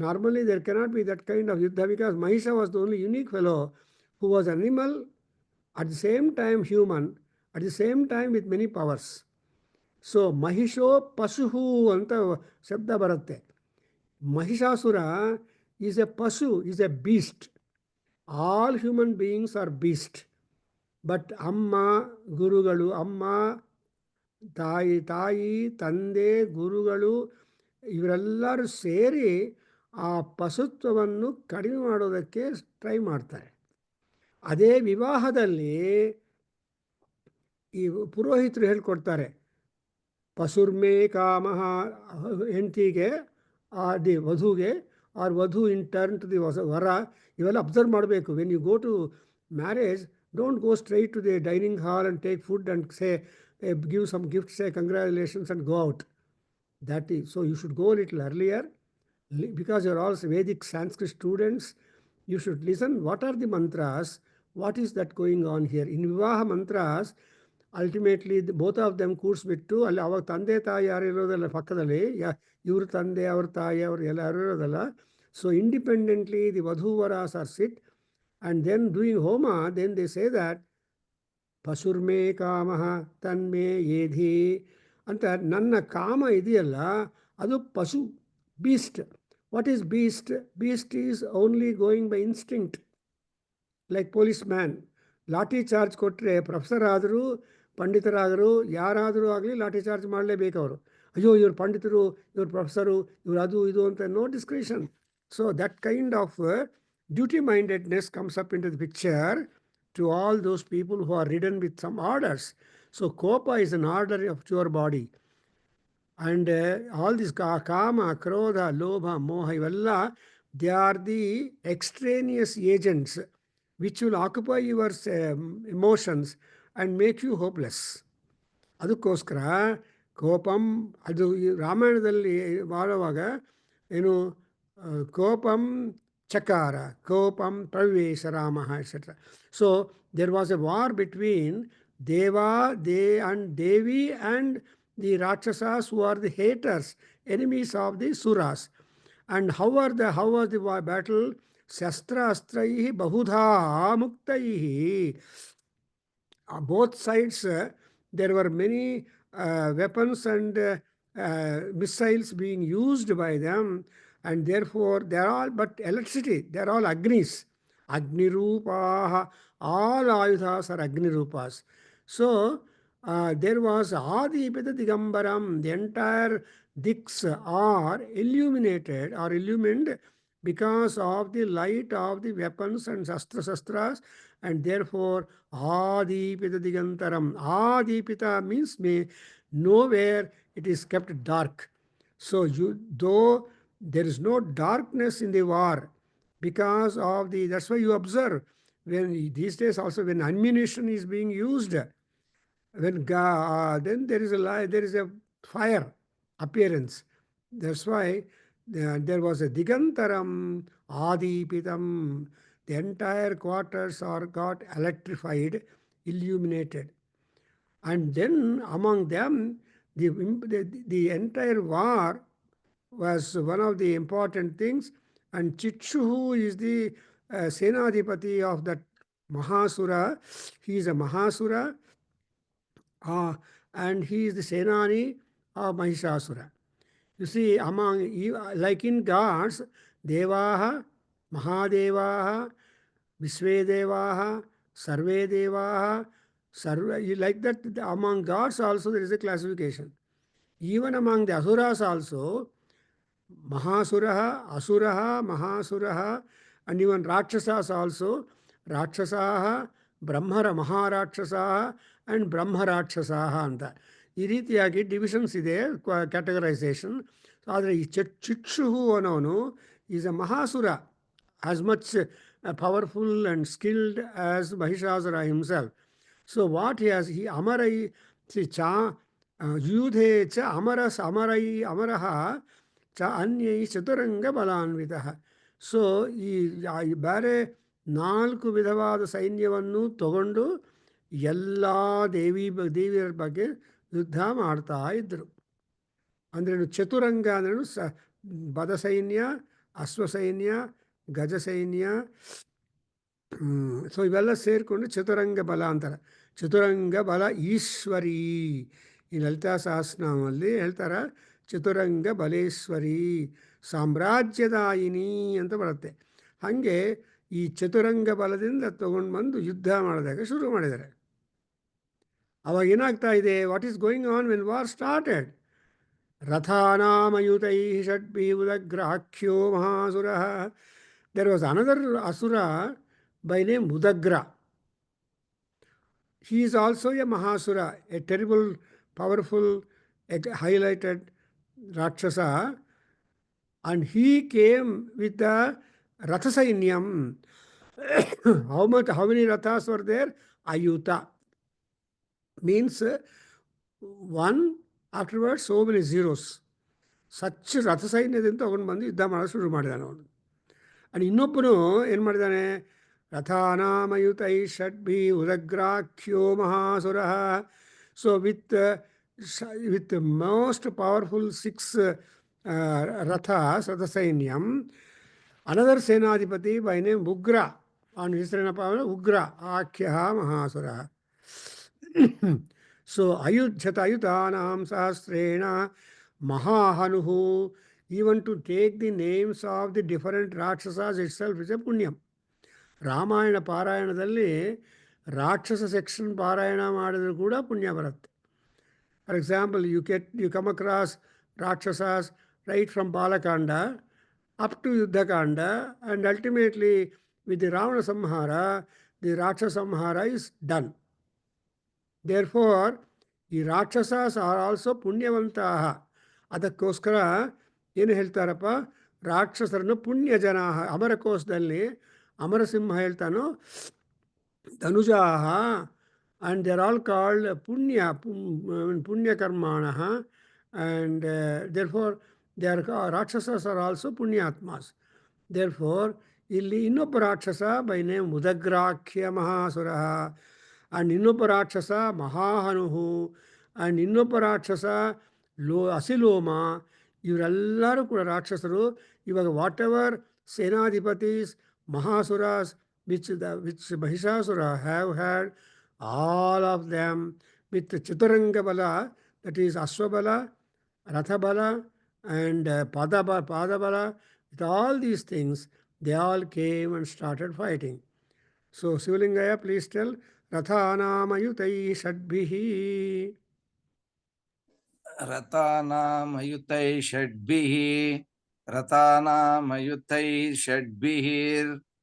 Normally there cannot be that kind of yuddha, because Mahisha was the only unique fellow who was animal, at the same time human, at the same time with many powers. So Mahisho Pasuhu anta ಶಬ್ದ ಬರುತ್ತೆ. Mahishasura is a Pasu, is a beast. All human beings are beast. But Amma, Gurugalu, Amma, ತಾಯಿ ತಂದೆ ಗುರುಗಳು ಇವರೆಲ್ಲರೂ ಸೇರಿ ಆ ಪಶುತ್ವವನ್ನು ಕಡಿಮೆ ಮಾಡೋದಕ್ಕೆ ಟ್ರೈ ಮಾಡ್ತಾರೆ. ಅದೇ ವಿವಾಹದಲ್ಲಿ ಈ ಪುರೋಹಿತರು ಹೇಳ್ಕೊಡ್ತಾರೆ, ಪಶುರ್ಮೇ ಕಾಮಃ, ಹೆಂಡತಿಗೆ ದಿ ವಧುಗೆ, ಆರ್ ವಧು ಇನ್ ಟರ್ನ್ ಟು ದಿ ವರ. ಇವೆಲ್ಲ ಅಬ್ಸರ್ವ್ ಮಾಡಬೇಕು. When you go to marriage, don't go straight to the dining hall and take food and say give some gifts, say congratulations and go out. That is, so you should go a little earlier, because you are also Vedic Sanskrit students. You should listen, what are the mantras, what is that going on here. In Vivaha mantras, ultimately both of them ಕೂಡಿಸ್ಬಿಟ್ಟು ಅಲ್ಲಿ ಅವಾಗ ತಂದೆ ತಾಯಿ ಯಾರು ಇರೋದಲ್ಲ ಪಕ್ಕದಲ್ಲಿ, ಇವ್ರ ತಂದೆ ಅವ್ರ ತಾಯಿ ಅವರು ಎಲ್ಲ ಯಾರು ಇರೋದಲ್ಲ. So independently the vadhuvaras are sit, and then doing homa, then they say that ಪಶುರ್ಮೇ ಕಾಮಃ ತನ್ಮೇ ಏಧಿ ಅಂತ. ನನ್ನ ಕಾಮ ಇದೆಯಲ್ಲ ಅದು ಪಶು, beast. What is beast? Beast is only going by instinct, like police man. Lathi charge ಕೊಟ್ಟರೆ ಪ್ರೊಫೆಸರ್ ಆದರೂ ಪಂಡಿತರಾದರೂ ಯಾರಾದರೂ ಆಗಲಿ ಲಾಠಿ ಚಾರ್ಜ್ ಮಾಡಲೇಬೇಕು ಅವರು. ಅಯ್ಯೋ ಇವ್ರು ಪಂಡಿತರು, ಇವ್ರು ಪ್ರೊಫೆಸರು, ಇವ್ರು ಅದು ಇದು ಅಂತ, no discretion. So that kind of duty mindedness comes up in to the picture to all those people who are ridden with some orders. So kopa is an order of your body. And all this kama, krodha, lobha, moha, ivella, they are the extraneous agents which will occupy your emotions and make you hopeless. ಅದಕ್ಕೋಸ್ಕರ ಕೋಪಂ, ಅದು ರಾಮಾಯಣದಲ್ಲಿ ಮಾಡುವಾಗ ಏನು, ಕೋಪಂ ಚಕಾರ, ಕೋಪಂ ಪ್ರವೇಶ Rama, etc. So there was a war between and Devi and the Rakshasas, who are the haters, enemies of the Suras. And how was the battle? Shastra astraihi bahudha muktaihi. Both sides, there were many weapons and missiles being used by them, and therefore they are all but electricity, they are all agnis. Agnirupaha, all ayudhas are Agnirupas. So there was Adipita Digambaram, the entire diks are illuminated or illumined because of the light of the weapons and shastras, and therefore Adipita Digantaram. Adipita means nowhere it is kept dark. So though there is no darkness in the war, because of the, that's why you observe when these days also when ammunition is being used, when then there is a fire appearance. That's why there was a digantaram adipitam. The entire quarters are got electrified illuminated. And then among them, the entire war was one of the important things. And Chikshuhu is the Senadipati of that Mahasura. He is a Mahasura, and he is the Senani of Mahishasura. You see, like in gods, Devaha, Mahadevaha, Visvedevaha, Sarve Devaha, like that, among gods also there is a classification. Even among the Asuras also, Mahasuraha, Asuraha, Mahasuraha, and even Rakshasas also, Rakshasaha, Brahmara Maharakshasaha, and Brahmarakshasaha ಅಂತ ಈ ರೀತಿಯಾಗಿ divisions ಇದೆ, categorisation. ಆದರೆ ಈ ಚಿಕ್ಷುಹು ಅನ್ನೋನು is a Mahasura, as much powerful and skilled as Mahishasura himself. So what he has, he Amarai, see, cha Yudhe cha Amaraha cha Anyai Chaturanga Balanvitaha. So ಈ ಬೇರೆ 4 ವಿಧವಾದ ಸೈನ್ಯವನ್ನು ತಗೊಂಡು ಎಲ್ಲ ದೇವಿಯರ ಬಗ್ಗೆ ಯುದ್ಧ ಮಾಡ್ತಾ ಇದ್ದರು. ಅಂದ್ರೇನು ಚತುರಂಗ ಅಂದ್ರೇನು ಬದ ಸೈನ್ಯ, ಅಶ್ವಸೈನ್ಯ, ಗಜ ಸೈನ್ಯ. ಸೊ ಇವೆಲ್ಲ ಸೇರಿಕೊಂಡು ಚತುರಂಗ ಬಲ ಅಂತಾರೆ. ಚತುರಂಗ ಬಲ ಈಶ್ವರಿ, ಈ ಲಲಿತಾ ಸಹಸ್ರನಾಮದಲ್ಲಿ ಹೇಳ್ತಾರೆ ಚತುರಂಗ ಬಲೇಶ್ವರಿ ಸಾಮ್ರಾಜ್ಯದಾಯಿನಿ ಅಂತ ಬರುತ್ತೆ. ಹಾಗೆ ಈ ಚತುರಂಗ ಬಲದಿಂದ ತಗೊಂಡು ಬಂದು ಯುದ್ಧ ಮಾಡಿದಾಗ ಶುರು ಮಾಡಿದ್ದಾರೆ. ಅವಾಗ ಏನಾಗ್ತಾ ಇದೆ, what is going on when war started? ರಥಾನಾಮಯುತೈ ಷಡ್ಭಿ ಉದಗ್ರಾಖ್ಯೋ ಮಹಾಸುರ. There was another asura by name Udagra. He is also a Mahasura, a terrible, powerful, highlighted Rakshasa, and he came with the Rathasainyam. How many Rathas were there? Ayuta. Means one, afterwards so many zeros. Such Rathasainyadinತ ತಗೊಂಡು ಬಂದು ಯುದ್ಧ ಮಾಡೋದು ಶುರು ಮಾಡಿದಾನೆ ಅವನು. And ಇನ್ನೊಬ್ಬನು ಏನು ಮಾಡಿದ್ದಾನೆ, ರಥಾನಾಮಯುತೈ ಷಡ್ಭಿ ಉದಗ್ರಾಖ್ಯೋ ಮಹಾಸುರ. ಸೊ ವಿತ್ ಮೋಸ್ಟ್ ಪವರ್ಫುಲ್ 6 ರಥಸೈನ್ಯಂ. Another senadhipati by name Ugra, ಅವನ ಹೆಸರೇನಪ್ಪ ಉಗ್ರ ಆಖ್ಯ ಮಹಾಸುರ. ಸೊ ಅಯುತಾನಾಂ ಸಹಸ್ರೇಣ ಮಹಾಹನುಹು. Even to take the names of the different Rakshasas itself is a punyam. ರಾಮಾಯಣ ಪಾರಾಯಣದಲ್ಲಿ ರಾಕ್ಷಸ ಸೆಕ್ಷನ್ ಪಾರಾಯಣ ಮಾಡಿದ್ರು ಕೂಡ ಪುಣ್ಯ ಬರುತ್ತೆ. For example, you come across Rakshasas right from Balakanda up to Yuddhakanda, and ultimately with the Ravana Samhara, the Rakshasa Samhara is done. Therefore, ಈ ರಾಕ್ಷಸಾಸ್ are also ಪುಣ್ಯವಂತಹ. ಅದಕ್ಕೋಸ್ಕರ ಏನು ಹೇಳ್ತಾರಪ್ಪ, ರಾಕ್ಷಸರನ್ನು ಪುಣ್ಯ ಜನ. ಅಮರಕೋಶದಲ್ಲಿ Amarasimha ಹೇಳ್ತಾನೋ ಧನುಜಾಹ, and they are all called punya karmana, and therefore they are Rakshasas are also punyatmas. Therefore ಇಲ್ಲಿ ಇನ್ನೊಬ್ಬ ರಾಕ್ಷಸ by name ಉದಗ್ರಾಖ್ಯ ಮಹಾಸುರ, and ಇನ್ನೊಬ್ಬ ರಾಕ್ಷಸ ಮಹಾಹನುಹು, and ಇನ್ನೊಬ್ಬ ರಾಕ್ಷಸ ಅಸಿಲೋಮ. ಇವರೆಲ್ಲರೂ ಕೂಡ ರಾಕ್ಷಸರು. ಇವಾಗ ವಾಟ್ ಎವರ್ ಸೇನಾಧಿಪತೀಸ್ Mahasuras which Mahishasura have had, all of them with Chaturanga Bala, that is Ashwabala, Rathabala, and Padabala, with all these things, they all came and started fighting. So Sivlingaya, please tell Rathanamayutai Shadbihi. रतानामयुतै षड्भिः रतानामयुतै षड्भिः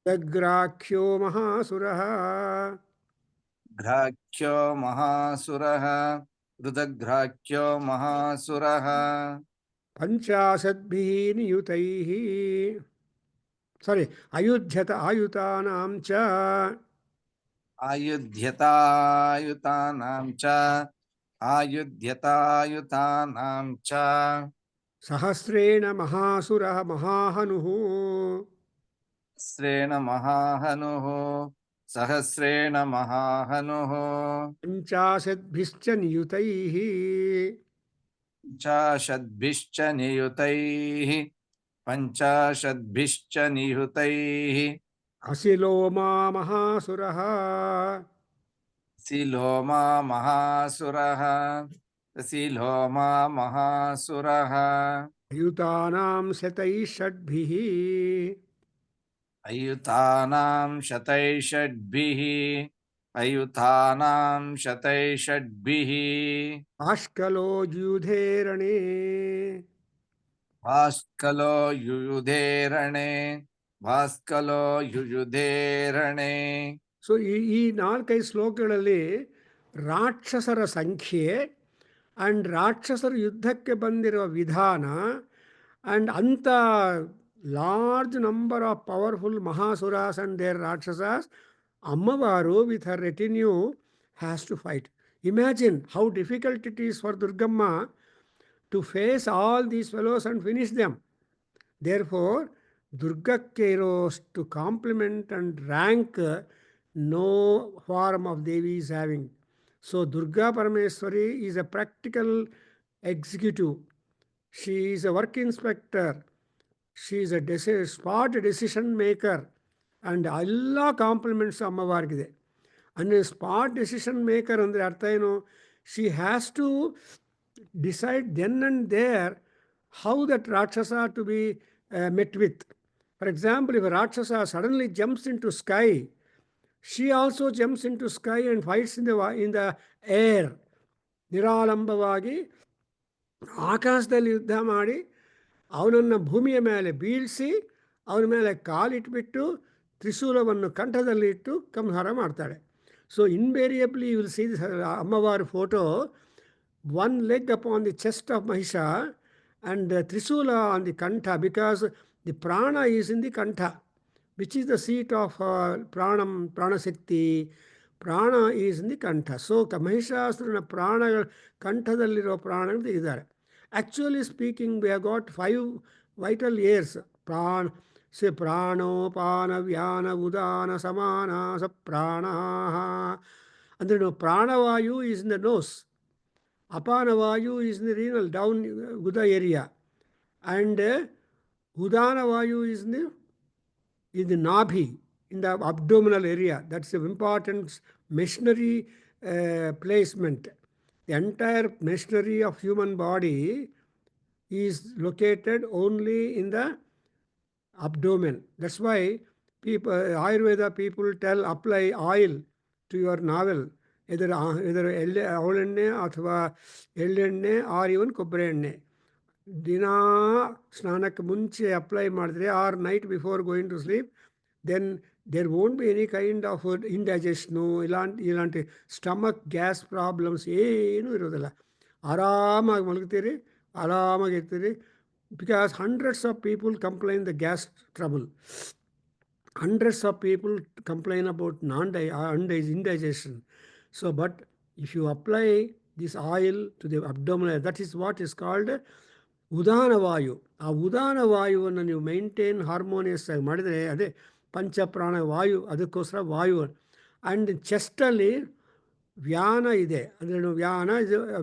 Dagrakhyo Mahasuraha. घ्राख्यो महासुरः रुदघ्राख्यो महासुरः Panchashadbhihi niyutaihi. Sorry, ayutanam cha. आयुध्यतायुतानां च Sahasrena Mahasuraha Mahahanuhu. स्रेण महाहनुः सहस्रेण महाहनुः पञ्चाशद्भिश्च नियुतैः पञ्चाशद्भिश्च नियुतैः पञ्चाशद्भिश्च नियुतैः Asiloma महासुरः सिलोमा महासुरः सिलोमा महासुरः युतानां शतैः षड्भिः अयुतानां शतैषड्भिः अयुतानां शतैषड्भिः आष्कलो युधेरणे भास्कलो युयुधे रणे भास्कलो युयुधे रणे so ಈ ನಾಲ್ಕೈದು ಶ್ಲೋಕಗಳಲ್ಲಿ ರಾಕ್ಷಸರ ಸಂಖ್ಯೆ and ರಾಕ್ಷಸರು ಯುದ್ಧಕ್ಕೆ ಬಂದಿರುವ ವಿಧಾನ ಆ್ಯಂಡ್ ಅಂಥ ಲಾರ್ಜ್ ನಂಬರ್ ಆಫ್ ಪವರ್ಫುಲ್ ಮಹಾಸುರಾಸ್ ಆ್ಯಂಡ್ ದೇರ್ ರಾಕ್ಷಸಾಸ್ Ammavaru with her retinue has to fight. Imagine how difficult it is for Durgamma to face all these fellows and finish them. Therefore, Durga Kairos to complement and rank no form of Devi is having. So Durga Parameswari is a practical executive. She is a work inspector. She is a spot decision maker. And all compliments ಅಮ್ಮವಾರ್ಗಿದೆ. ಅಂದರೆ spot decision maker ಅಂದರೆ ಅರ್ಥ ಏನು? She has to decide then and there how that Rakshasa to be met with. For example, if a Rakshasa suddenly jumps into sky, she also jumps into sky and fights in the air. ನಿರಾಲಂಬವಾಗಿ ಆಕಾಶದಲ್ಲಿ ಯುದ್ಧ ಮಾಡಿ ಅವನನ್ನು ಭೂಮಿಯ ಮೇಲೆ ಬೀಳಿಸಿ ಅವನ ಮೇಲೆ ಕಾಲಿಟ್ಬಿಟ್ಟು ತ್ರಿಶೂಲವನ್ನು ಕಂಠದಲ್ಲಿ ಇಟ್ಟು ಸಂಹಾರ ಮಾಡ್ತಾಳೆ. So invariably you will see this ಅಮ್ಮವಾರ photo, one leg upon the chest of Mahisha and Trisula on the Kantha, because the prana is in the Kantha, which is the seat of Pranam, Pranashakti. Prana is in the Kantha. So Mahishasurana Prana, Kanthadalliro Prana idare. Actually speaking, we have got 5 vital ears. Say Prano, Pana, Vyana, Udana, Samana, Saprana. And then Pranavayu is in the nose. Apanavayu is in the renal, down Guda area. And Udanavayu is in the Nabhi, in the abdominal area. That's the important machinery placement. The entire machinery of human body is located only in the abdomen. That's why people, Ayurveda people tell apply oil to your navel. ಇದರ ಅವಳೆಣ್ಣೆ ಅಥವಾ ಎಳ್ಳೆಣ್ಣೆ R ಇವನ್ ಕೊಬ್ಬರಿ ಎಣ್ಣೆ ದಿನಾ ಸ್ನಾನಕ್ಕೆ ಮುಂಚೆ apply ಮಾಡಿದ್ರೆ or night before going to sleep, then there won't be any kind of indigestion ಇಲಾಂಟಿ stomach gas problems ಏನೂ ಇರೋದಿಲ್ಲ. ಆರಾಮಾಗಿ ಮಲಗ್ತೀರಿ, ಆರಾಮಾಗಿರ್ತೀರಿ. Because hundreds of people complain the gas trouble. Hundreds of people complain about indigestion. So, but if you apply this oil to the abdominal, that is what is called Udana Vayu. ಆ ಉದಾನ ವಾಯುವನ್ನು ನೀವು maintain harmonious ಆಗಿ ಮಾಡಿದರೆ ಅದೇ ಪಂಚಪ್ರಾಣ ವಾಯು, ಅದಕ್ಕೋಸ್ಕರ ವಾಯು. And ಚೆಸ್ಟಲ್ಲಿ ವ್ಯಾನ ಇದೆ, ಅಂದರೆ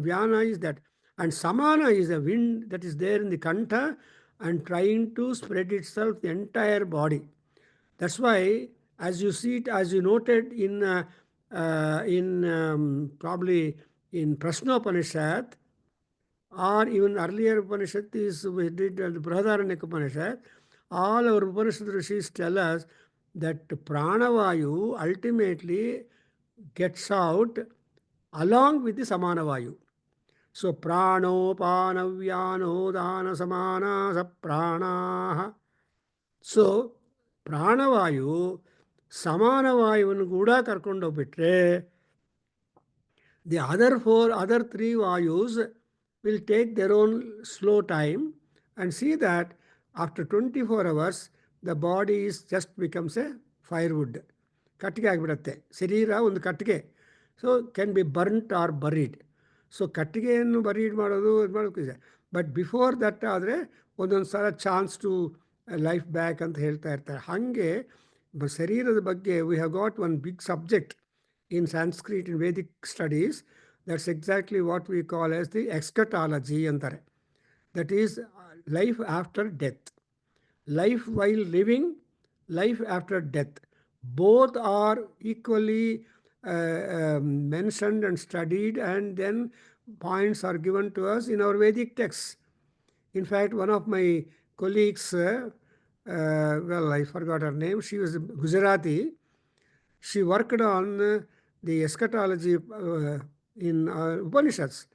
ವ್ಯಾನ ಇಸ್ ದಟ್. ಆ್ಯಂಡ್ ಸಮಾನ is a wind that is there in the ಕಂಠ and trying to spread itself the entire body. That's why, as you see it, as you noted probably in Prashnopanishad, or even earlier Upanishad we did the Prabhakargaru Upanishad, all our Upanishad Rishis tell us that Pranavayu ultimately gets out along with the Samanavayu. So Prano, Panavyano, Dana, Samana, Saprana. So Pranavayu ಸಮಾನವಾಯುವನ್ನು ಕೂಡ ಕರ್ಕೊಂಡೋಗ್ಬಿಟ್ರೆ the other 3 vayus will take their own slow time and see that after 24 hours the body is just becomes a firewood. ಕಟ್ಟಿಗೆ ಆಗಿಬಿಡುತ್ತೆ ಶರೀರ, ಒಂದು ಕಟ್ಟಿಗೆ. So can be burnt or buried. So ಕಟ್ಟಿಗೆಯನ್ನು buried ಮಾಡೋದು ಇದು ಮಾಡೋಕ್ಕಿದೆ. But before that ಆದರೆ ಒಂದೊಂದು ಸಲ ಚಾನ್ಸ್ ಟು ಲೈಫ್ ಬ್ಯಾಕ್ ಅಂತ ಹೇಳ್ತಾ ಇರ್ತಾರೆ. ಹಾಗೆ Sharirada Bagge, we have got one big subject in Sanskrit in Vedic studies. That's exactly what we call as the eschatology antare. That is life after death. Life while living, life after death. Both are equally mentioned and studied, and then points are given to us in our Vedic texts. In fact, one of my colleagues, well, I forgot her name, she was Gujarati. She worked on the eschatology in Upanishads.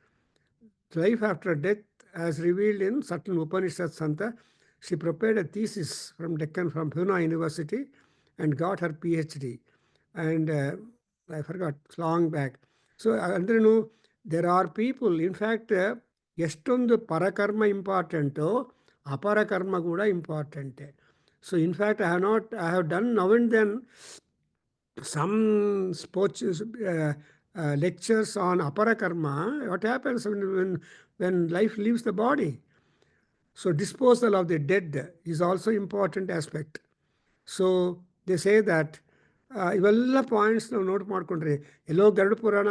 Life after death, as revealed in certain Upanishads, Santa. She prepared a thesis from Deccan, from Pune University, and got her PhD. And I forgot, it's long back. So, Andrenu, there are people, in fact, ಎಷ್ಟೊಂದು ಪರಕರ್ಮ important ಅಪರಕರ್ಮ ಕೂಡ ಇಂಪಾರ್ಟೆಂಟೇ. So, in fact, I have done now and then some lectures on aparakarma. What happens when life leaves the body? So disposal of the dead is also important aspect. So they say that ಇವೆಲ್ಲ points ನಾವು note ಮಾಡ್ಕೊಂಡ್ರೆ ಎಲ್ಲೋ ಗರುಡ ಪುರಾಣ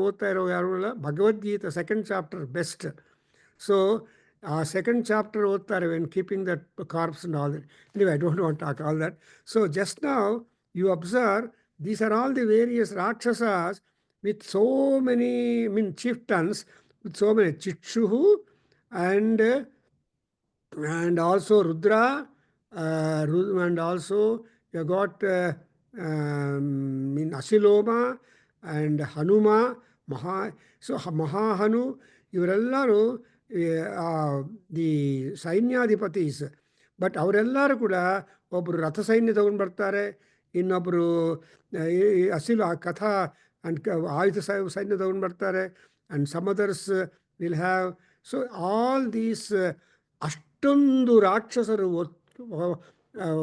ಓದ್ತಾ ಇರೋ ಯಾರು ಇಲ್ಲ, Bhagavad Gita second chapter best. So ಆ second chapter ಓದ್ತಾರೆ when keeping that corps and all that. Anyway, I don't want to talk all that. So just now you observe these are all the various Rakshasas with so many, chieftains with so many Chikshuhu and also Rudra, and also you got Asiloma and Hanuma, so Mahahanu, ಇವರೆಲ್ಲರೂ the ಸೈನ್ಯಾಧಿಪತೀಸ್. But ಅವರೆಲ್ಲರೂ ಕೂಡ ಒಬ್ಬರು ರಥ ಸೈನ್ಯ ತಗೊಂಡು ಬರ್ತಾರೆ, ಇನ್ನೊಬ್ಬರು ಅಸಿಲು ಕಥಾ ಅಂಡ್ ಆಯುಧ ಸೈನ್ಯ ತಗೊಂಡು ಬರ್ತಾರೆ, and some others will have. So all these ಅಷ್ಟೊಂದು ರಾಕ್ಷಸರು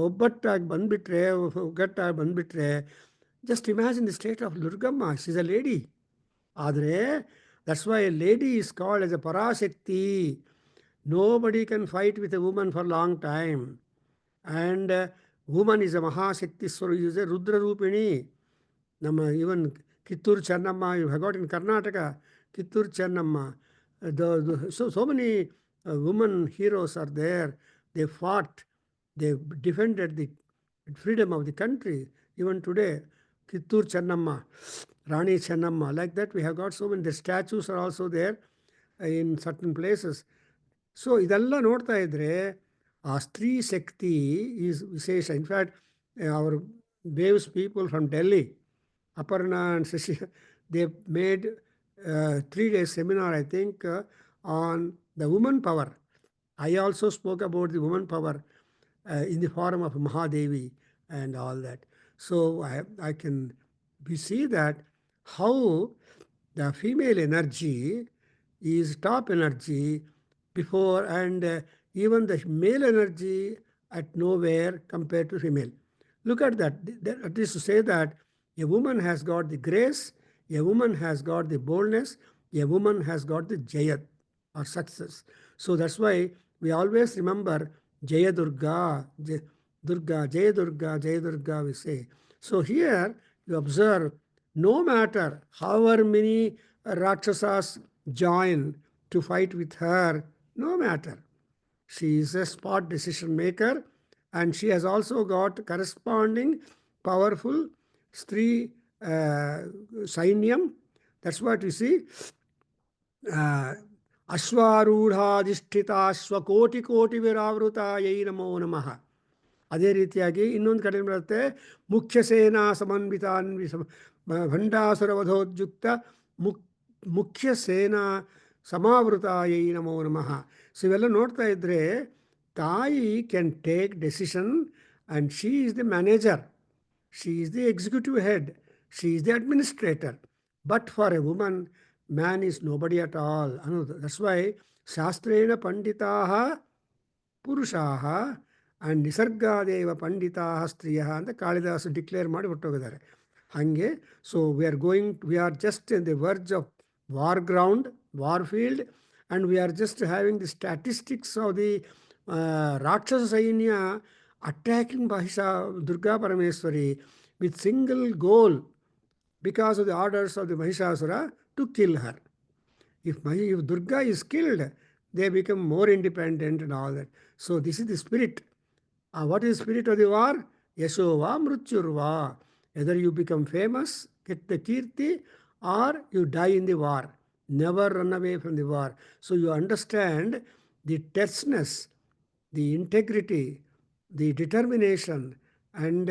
ಒಬ್ಬಟ್ಟಾಗಿ ಬಂದುಬಿಟ್ರೆ, ಒಗ್ಗಟ್ಟಾಗಿ ಬಂದುಬಿಟ್ರೆ, just imagine the state of Durgamma. She is a lady. ಆದರೆ that's why a lady is called as a Parashakti. Nobody can fight with a woman for a long time. And woman is a Mahashakti, so is a Rudra Rupini. Even Kittur Channamma, you have got in Karnataka, Kittur Channamma. So many women heroes are there. They fought, they defended the freedom of the country. Even today, Kittur Channamma, Rani Channamma, like that we have got so many. The statues are also there in certain places. So idella ನೋಡ್ತಾ ಇದ್ರೆ ಆ Stree Shakti is ವಿಶೇಷ. In fact, our waves people from Delhi, Aparna and Shashi, they made 3-day seminar, I think, on the woman power. I also spoke about the woman power in the form of Mahadevi and all that. So I can see that how the female energy is top energy before, and even the male energy at nowhere compared to female. Look at that. That is to say that a woman has got the grace, a woman has got the boldness, a woman has got the jayat or success. So that's why we always remember Jaya Durga, Jaya Durga, we say. So here you observe, no matter however many Rakshasas join to fight with her, no matter. She is a spot decision maker, and she has also got corresponding powerful Stri Sainyam. That's what we see. ಅಶ್ವಾರೂಢಾಧಿಷ್ಠಿತ ಸ್ವಕೋಟಿ ಕೋಟಿ ವಿರಾವೃತ ಯೈ ನಮೋ ನಮಃ. ಅದೇ ರೀತಿಯಾಗಿ ಇನ್ನೊಂದು ಕಡೆ ಬರುತ್ತೆ, ಮುಖ್ಯ ಸೇನಾ ಸಮನ್ವಿತ ಭಂಡಾಸುರವಧೋದ್ಯುಕ್ತ ಮುಖ್ಯ ಸೇನಾ ಸಮಾವೃತ ಯೈ ನಮೋ ನಮಃ. ಸೊ ಇವೆಲ್ಲ ನೋಡ್ತಾ ಇದ್ದರೆ ತಾಯಿ can take decision, and she is the manager, she is the executive head, she is the administrator. But for a woman, man is nobody at all. That's why ಶಾಸ್ತ್ರೇಣ ಪಂಡಿತಾಃ ಪುರುಷಾಃ ಆ್ಯಂಡ್ ನಿಸರ್ಗಾದೇವ ಪಂಡಿತಾಃ ಸ್ತ್ರೀಯಃ ಅಂತ ಕಾಳಿದಾಸು ಡಿಕ್ಲೇರ್ ಮಾಡಿ ಹೊರಟೋಗಿದ್ದಾರೆ. ಹಾಗೆ so we are just in the verge of war ground, war field, and we are just having the statistics of the ರಾಕ್ಷಸ ಸೈನ್ಯ attacking Durga Parameswari with single goal because of the orders of the Mahishasura to kill her. If Durga is killed, they become more independent and all that. So this is the spirit. What is the spirit of the war? Yashova Mrutyurva. Whether you become famous, get the kirti, or you die in the war. Never run away from the war. So you understand the terseness, the integrity, the determination, and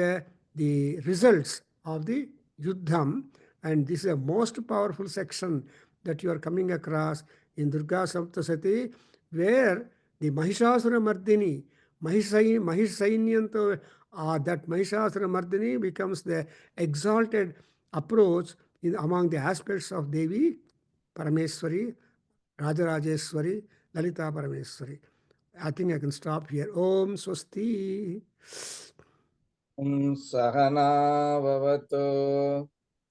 the results of the Yuddham. And this is a most powerful section that you are coming across in Durga Saptasati, where the Mahishasura Mardini, Mahishainyanto, that Mahishasura Mardini becomes the exalted approach among the aspects of Devi Parameswari, Rajarajeswari, Lalita Parameswari. I think I can stop here. Om Swasti. Sahana Vavato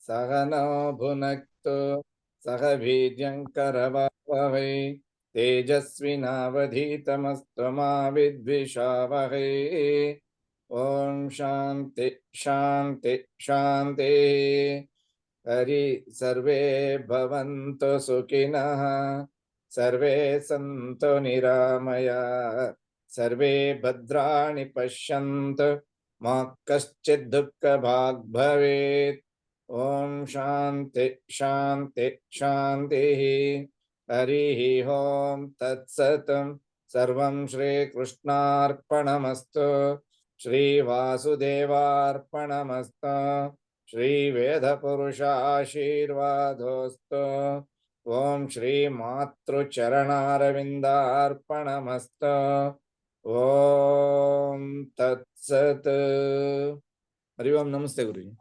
Sahana Bhunakto Sahabhidyankaravavai Tejasvinavadhitamastama Vidvishavai. Om Shanti Shanti Shanti. Hari Sarve Bhavantu Sukhinah Sarve Santu Niramaya Sarve Bhadrani Pashyantu Ma kaschid dukkha bhag bhavet. Om Shanti Shanti Shanti. Harihi Om Tat Satam. Sarvam Shri Krishnarpanamastu. Shri Vasudevarpanamastu. Shri Veda Purusha Ashirvadostu. Om Shri Matru Charanaravindarpanamastu. Om Tat Sat. Hari Om. Namaste Guruji.